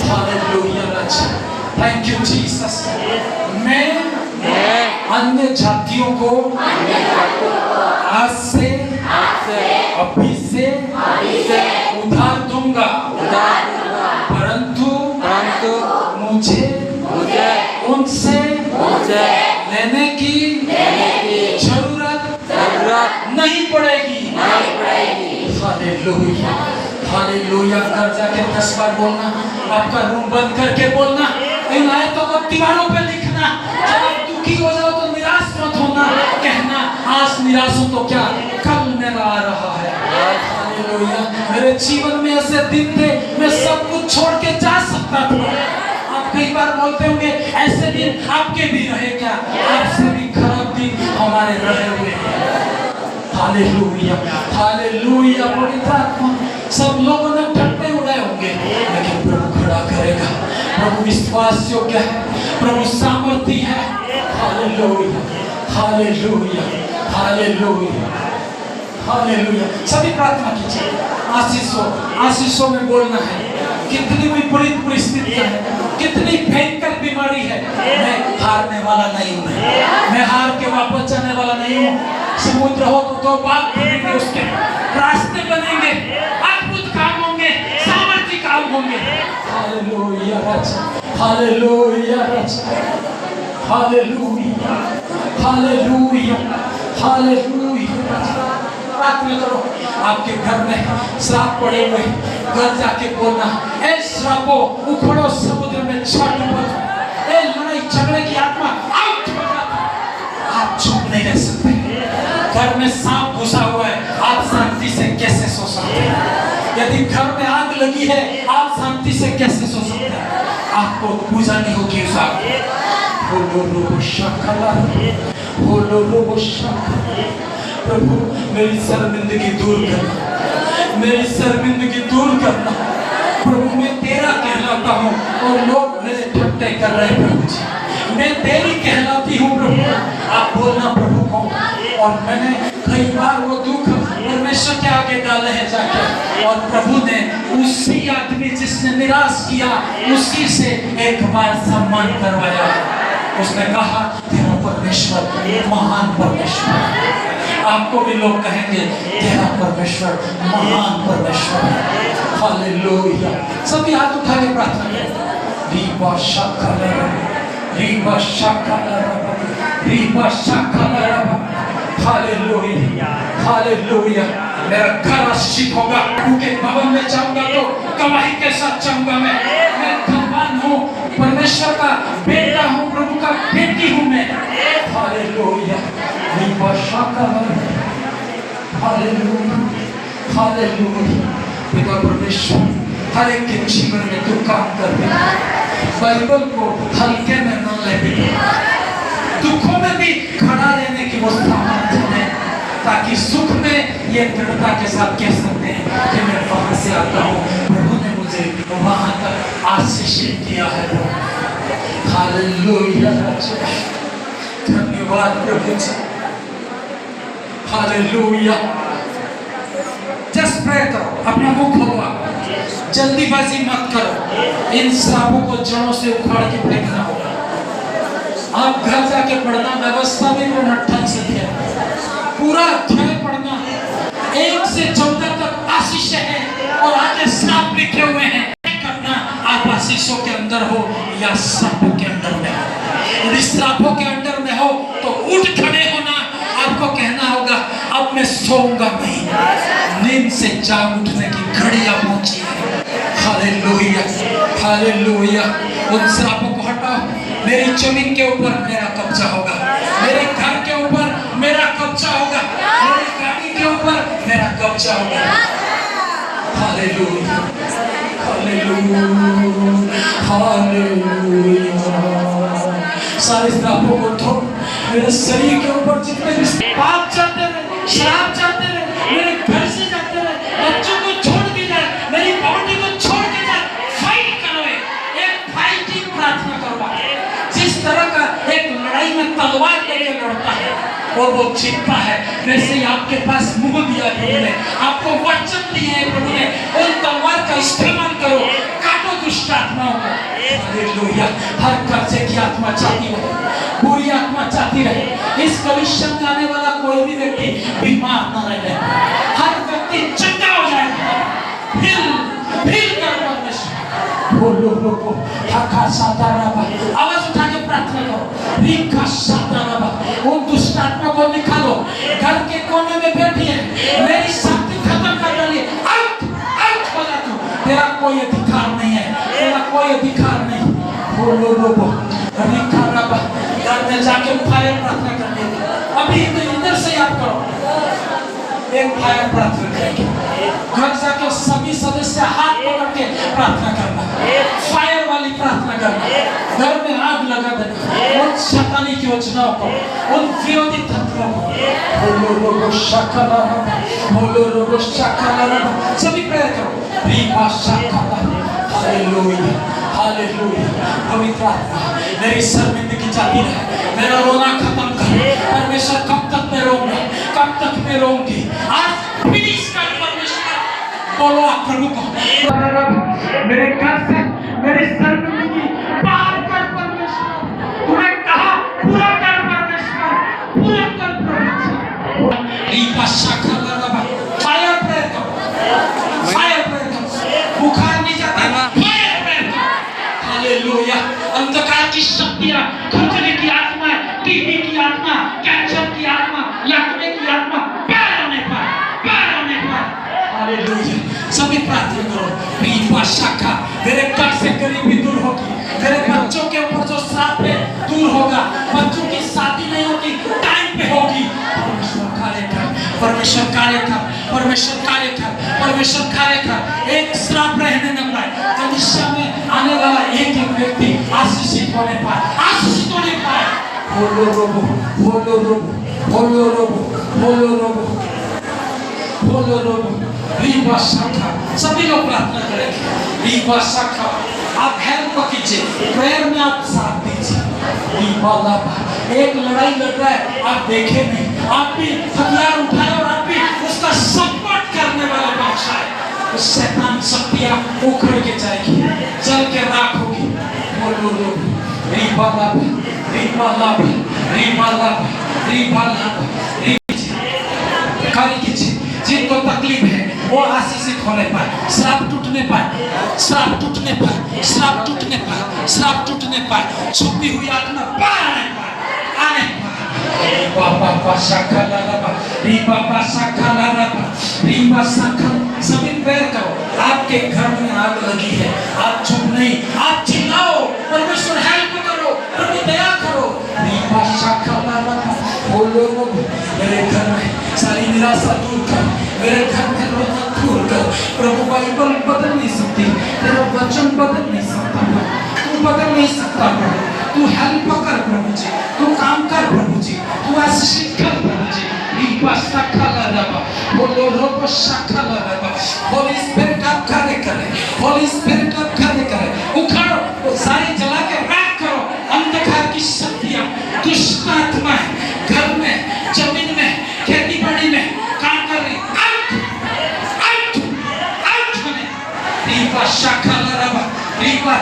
Hallelujah Raja, thank you Jesus. मैं अन्य जातियों को आज से अभी से उधार दूंगा, परंतु मुझे उनसे लेने की जरूरत नहीं पड़ेगी। Hallelujah, hallelujah. घर जाके 10 बार बोलना, आपका रूम बंद करके बोलना, इन आयतों को दीवारों पे लिखना। जब आप दुखी हो जाओ तो निराश मत होना, कहना आज निराश हो तो क्या, कल मेरा आ रहा है। हालेलुया। मेरे जीवन में ऐसे दिन थे मैं सब कुछ छोड़ के जा सकता था, आपके भी रहे क्या? आपसे भी खराब दिन हमारे रहे हुए हैं। Hallelujah, hallelujah. पवित्र आत्मा, सब लोगों ने ठट्टे उड़ाए होंगे, लेकिन प्रभु खड़ा करेगा। प्रभु विश्वास योग्य है, प्रभु सामर्थी है। Hallelujah, hallelujah, hallelujah, hallelujah. सभी प्रार्थना कीजिए, आशीषों में बोलना है। कितनी विपरीत परिस्थितियां है, कितनी भयंकर बीमारी है, मैं हारने वाला नहीं हूँ। मैं हार के वापस जाने वाला नहीं हूँ। समुद्र हो तो दो बाग बनेंगे, उसके रास्ते बनेंगे, अद्भुत काम होंगे, सामर्थ्य काम होंगे। हालेलुया राजा, हालेलुया राजा, हालेलुया, हालेलुया, हालेलुया। प्रार्थना करो, आपके घर में श्राप पड़े हुए, घर जाके बोलना, ए श्रापो उखड़ो समुद्र में छठ मत, ए लड़ाई झगड़े की आत्मा आउट हो जाओ। आप चुप नहीं रह सकते। घर में सांप घुसा हुआ है, आप शांति से कैसे सो सकते हैं? यदि घर में आग लगी है, आप शांति से कैसे सो सकते हैं? आपको पूजा नहीं होगी उस आग। प्रभु मेरी शर्मिंदगी दूर करना, मेरी शर्मिंदगी दूर करना। प्रभु मैं तेरा कहलाता हूँ और लोग मेरे ठट्टे कर रहे हैं। प्रभु जी मैं तेरी कहलाती हूँ। प्रभु आप बोलना प्रभु को। और मैंने कई बार वो दुख परमेश्वर के आगे डाले हैं जाके, और प्रभु ने उसी आदमी जिसने निराश किया उसी से एक बार सम्मान करवाया। उसने कहा तेरा परमेश्वर महान परमेश्वर। आपको भी लोग कहेंगे तेरा परमेश्वर महान परमेश्वर है। हालेलुया। सभी हाथ उठा के प्रार्थना करें। रीबा शाखा, रीबा शाखा, रीबा शाखा। Hallelujah, hallelujah. मेरा घर आशीष होगा, क्योंकि भवन में जाऊंगा तो गवाही के साथ जाऊंगा। मैं धनवान हूँ, परमेश्वर का बेटा हूँ, प्रभु का बेटी हूँ मैं। Hallelujah, hallelujah, hallelujah. पिता परमेश्वर हर एक के जीवन में तू काम कर दे। बाइबल को हल्के में न ले बेटा, दुखों में भी खड़ा रहने की वो सामर्थ्य है, ताकि सुख में ये दृढ़ता के साथ कह सकते हैं कि मैं वहां से आता हूँ, प्रभु ने मुझे वहां तक आशीषित किया है। हालेलुया, धन्यवाद प्रभु जी। हालेलुया। जस्ट प्रे करो, अपना मुख खोलो, जल्दीबाजी मत करो। इन श्रापों को जड़ों से उखाड़ के फेंकना होगा। आप घर जाके पढ़ना, व्यवस्था भी पूर्ण ढंग से दिया, पूरा अध्याय पढ़ना। 1 से 14 तक आशीष है और आगे श्राप लिखे हुए हैं। करना आप आशीषों के अंदर हो या श्रापों के अंदर में हो। यदि श्रापों के अंदर में हो तो उठ खड़े होना। आपको कहना होगा अब मैं सोऊंगा नहीं, नींद से जाग उठने की घड़ी अब पहुंची है। Hallelujah, hallelujah. उन श्रापों को हटाओ। मेरी जमीन के ऊपर मेरा कब्जा होगा, मेरे घर के ऊपर मेरा कब्जा होगा, मेरी गाड़ी के ऊपर मेरा कब्जा होगा। Hallelujah, hallelujah, hallelujah. सारे श्रापों को धो, मेरे शरीर के ऊपर जितने भी पाप जाते रहे, श्राप जाते रहे, मेरे घर से जाते रहे, बच्चों को छोड़ के जाए, मेरी बॉडी को छोड़ के जाए। फाइट करो, एक फाइटिंग प्रार्थना करो। जिस तरह का एक लड़ाई में तलवार लेके लड़ता है और वो जीतता है, वैसे ही आपके पास मुंह दिया प्रभु ने, आपको वचन दिए हैं प्रभु ने। उन तलवार का इस्तेमाल करो, काटो दुष्ट आत्माओं को। हालेलुया। हर कर्जे की आत्मा चाहती हो, बुरी आत्मा चाहती रहे, इस कलिशम में आने वाला कोई भी व्यक्ति बीमार न रहे, हर व्यक्ति चंगा हो जाए। हिल कर परमेश्वर बोलो, हाका साताराबा, आवाज उठा के प्रार्थना करो। रीका साताराबा, उन दुष्ट आत्मा को निकालो। घर के कोने में बैठी है, मेरी शक्ति खत्म कर डाली। आउट, आउट हो जा तू। तेरा कोई अधिकार नहीं है, तेरा कोई अधिकार नहीं। बोलो, रीका राबा। घर में जाके फायर प्रार्थना करनी है। अभी इधर से याद करो, एक फायर प्रार्थना करेंगे। घर जाके सभी सदस्य हाथ पकड़ के प्रार्थना करना, फायर वाली प्रार्थना करना। घर में आग लगा देना उन शैतानी की योजनाओं को, उन विरोधी तत्वों को। बोलो रोबो शाकाला, बोलो रोबो शाकाला। सभी प्रेयर करो। रीमा शाकाला। Hallelujah, hallelujah. पवित्र आत्मा मेरी शर्मिंदगी जाती रहे, मेरा रोना खत्म कर। परमेश्वर कब तक मैं रोऊंगा, कब तक मैं रोऊंगी? आज फिनिश कर परमेश्वर। बोलो आप प्रभु को, मेरे घर से मेरी शर्मिंदगी पार कर परमेश्वर। तूने कहा पूरा कर परमेश्वर, पूरा कर परमेश्वर। रीपा शाखा लगा, फायर प्रेयर करो, फायर प्रेयर करो। बुखार नहीं जाता, फायर प्रेयर करो। हालेलुया। अंधकार की शक्तियां, खुजली की आत्मा, टीबी की आत्मा, कैंसर की आत्मा, लकवे की आत्मा पैर होने पर, पैर होने पर। हालेलुया। सभी प्रार्थना करो। रीपा शाखा मेरे घर से गरीबी दूर होगी, मेरे बच्चों के ऊपर जो श्राप है दूर होगा, बच्चों की शादी नहीं होगी, टाइम पे होगी। परमेश्वर कार्य कर, परमेश्वर कार्य कर, परमेश्वर कार्य कर, परमेश्वर कार्य कर। एक श्राप रहने न पाए। कलीसिया में आने वाला एक एक व्यक्ति आशीषित होने पाए, आशीषित होने पाए। बोलो रोबो, बोलो रोबो, बोलो रोबो, बोलो रोबो, बोलो रोबो। रीवा शाखा, सभी लोग प्रार्थना करेंगे। रीवा शाखा, आप हेल्प कीजिए, प्रेयर में आप साथ दीजिए। रीवा लाभा, एक लड़ाई लड़ रहा है, आप देखे नहीं, आप भी हथियार उठाए और आप भी उसका सपोर्ट करने वाले बादशाह है। तो शैतान शक्तियां उखड़ के जाएगी, जल के राख होगी। बोलो लोग, रीवा लाभा, रीवा लाभा, रीवा लाभा, रीवा लाभा। कार्य कीजिए, जिनको तकलीफ है वो आशीषित होने पाए, श्राप टूटने पाए, श्राप टूटने पाए, श्राप टूटने पाए, श्राप टूटने पाए। छुपी हुई आत्मा बाहर आने पाए, आने पाए। बाबा शाखा लाबा, री बाबा शाखा लाबा, री बाबा शाखा। सभी प्रेयर करो। आपके घर में आग लगी है, आप चुप नहीं, आप चिल्लाओ, परमेश्वर हेल्प करो, प्रभु दया करो। री बाबा शाखा लाबा। बोलो मेरे घर में सारी निराशा दूर कर, मेरे घर में रोना दूर कर। प्रभु बाइबल बदल नहीं सकती, तेरा वचन बदल नहीं सकता, तू बदल नहीं सकता प्रभु। तू हेल्प कर प्रभु जी, तू काम कर प्रभु जी, तू आशीषित कर प्रभु जी। रीपा शाखा लगा, बोलो रोपो शाखा लगा। होली स्पिरिट आप कार्य करे, होली स्पिरिट आप कार्य करे। उखाड़ो, वो सारी जला के राख करो। अंधकार की शक्तियां, दुष्ट आत्माएं घर में, जमीन में, खेती बाड़ी में काम कर रही, आउट, आउट, आउट होने। रीपा शाखा लगा, रीपा,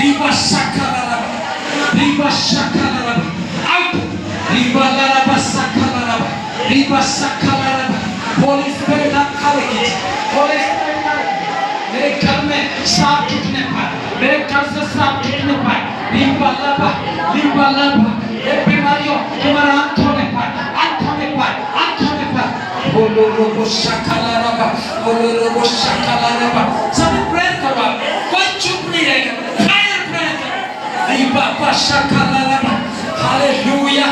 रीपा शाखा लगा, रीपा शाखा लगा, आउट। रीपा लगा, शाखा लगा, रीपा शाखा लगा। होली स्पिरिट आप कार्य कीजिए, होली स्पिरिट कार्य। मेरे घर में सांप टूटने पाए, मेरे घर से सांप टूटने पाए। रीपा लगा, रीपा लगा। ये बीमारियों तुम्हारा अंत होने पाए, अंत होने पाए, अंत होने पाए। बोलो रोबो शाखा लगा, बोलो रोबो शाखा लगा। सभी प्रेयर करो, कोई चुप नहीं रहेगा, फायर प्रेयर करो। रीपा पा शाखा लगा। Hallelujah,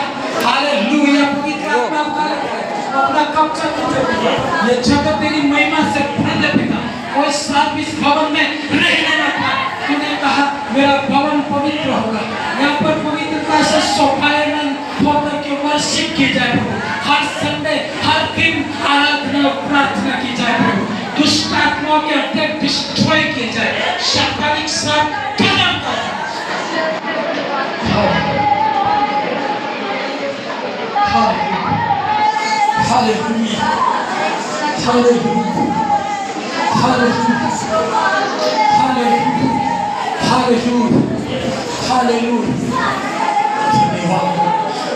hallelujah. पवित्र आत्मा कार्य करे, अपना कब्जा कीजिए। ये जगत तेरी महिमा से भर दे पिता। कोई श्राप इस भवन में रहने न पाए। तूने कहा मेरा भवन पवित्र होगा। यहाँ पर पवित्रता से सोपायमान होकर के वर्शिप की जाए प्रभु। हर संडे, हर दिन आराधना और प्रार्थना की जाए प्रभु। दुष्ट आत्माओं के अटैक डिस्ट्रॉय किए जाए, शैतानिक श्राप खत्म कर। Hallelujah, hallelujah, hallelujah, hallelujah, hallelujah, hallelujah. धन्यवाद,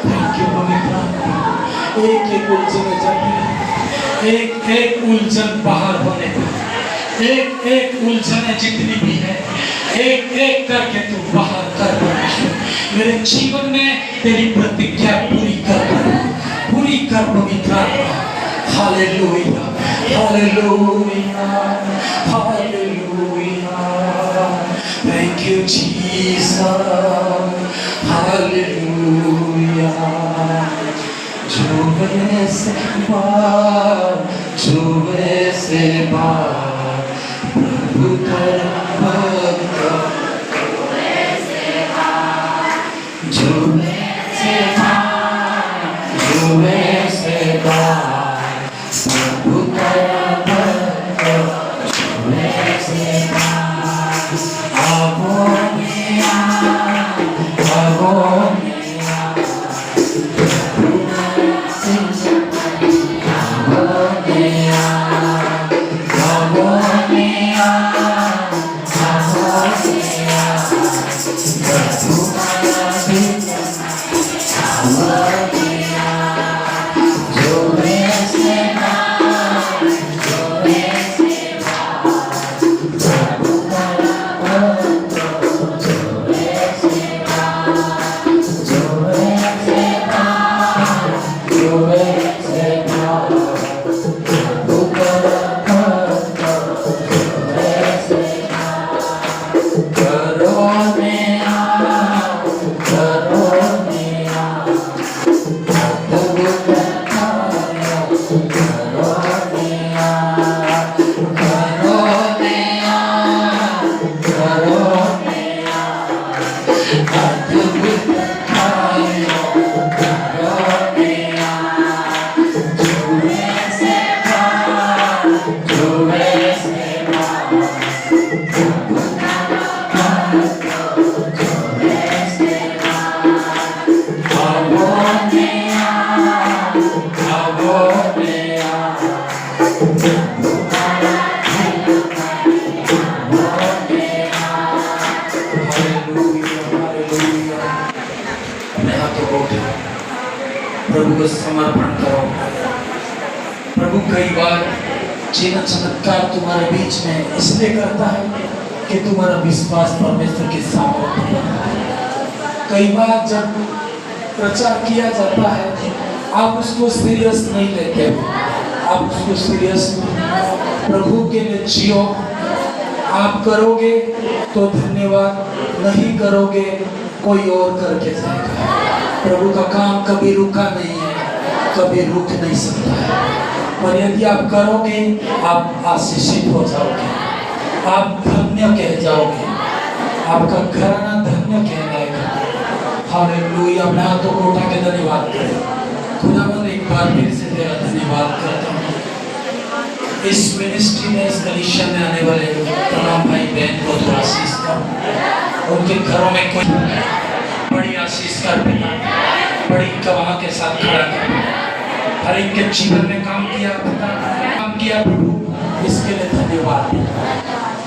थैंक यू पवित्र आत्मा। एक एक उलझन जाती है, एक एक उलझन बाहर होने पर, एक एक उलझन जितनी भी है, एक एक करके तू बाहर कर परमेश्वर। मेरे जीवन में तेरी प्रतिज्ञा पूरी कर, पूरी कर पवित्र आत्मा। Hallelujah, hallelujah, hallelujah. Thank you Jesus, hallelujah. जो वैसे बार, जो वैसे बार प्रभु कर भक्त, जो वैसे बार अपने हाथों को उठाओ, प्रभु को समर्पण करो। प्रभु कई बार चिन्ह चमत्कार तुम्हारे बीच में इसलिए करता है कि तुम्हारा विश्वास परमेश्वर के सामर्थ्य पर है। कई बार जब प्रचार किया जाता है आप उसको सीरियस नहीं लेते हो, आप उसको सीरियस प्रभु के लिए जियो। आप करोगे तो धन्यवाद, नहीं करोगे कोई और करके जाएगा। प्रभु का काम कभी रुका नहीं है, कभी रुक नहीं सकता है। पर यदि आप करोगे आप आशीषित हो जाओगे, आप धन्य कह जाओगे, आपका घराना धन्य कहलाएगा। हालेलुया। अपने हाथों को उठा के धन्यवाद करें। खुदावंद एक बार फिर से तेरा धन्यवाद करता हूँ। इस मिनिस्ट्री में, इस कलीसिया में आने वाले तमाम भाई बहन को तो आशीष कर, उनके घरों में कोई बड़ी आशीष कर, बड़ी गवाह के साथ खड़ा कर, हर एक के जीवन में काम किया प्रभु, इसके लिए धन्यवाद।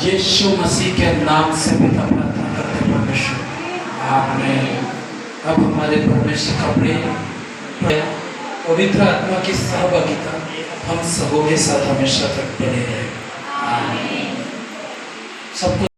यीशु मसीह के नाम से पिता प्रार्थना करते परमेश्वर, आमीन। अब हमारे परमेश्वर का प्रेम, पवित्र आत्मा की सहभागिता हम सबों के साथ हमेशा तक बने रहे। आमीन। सबको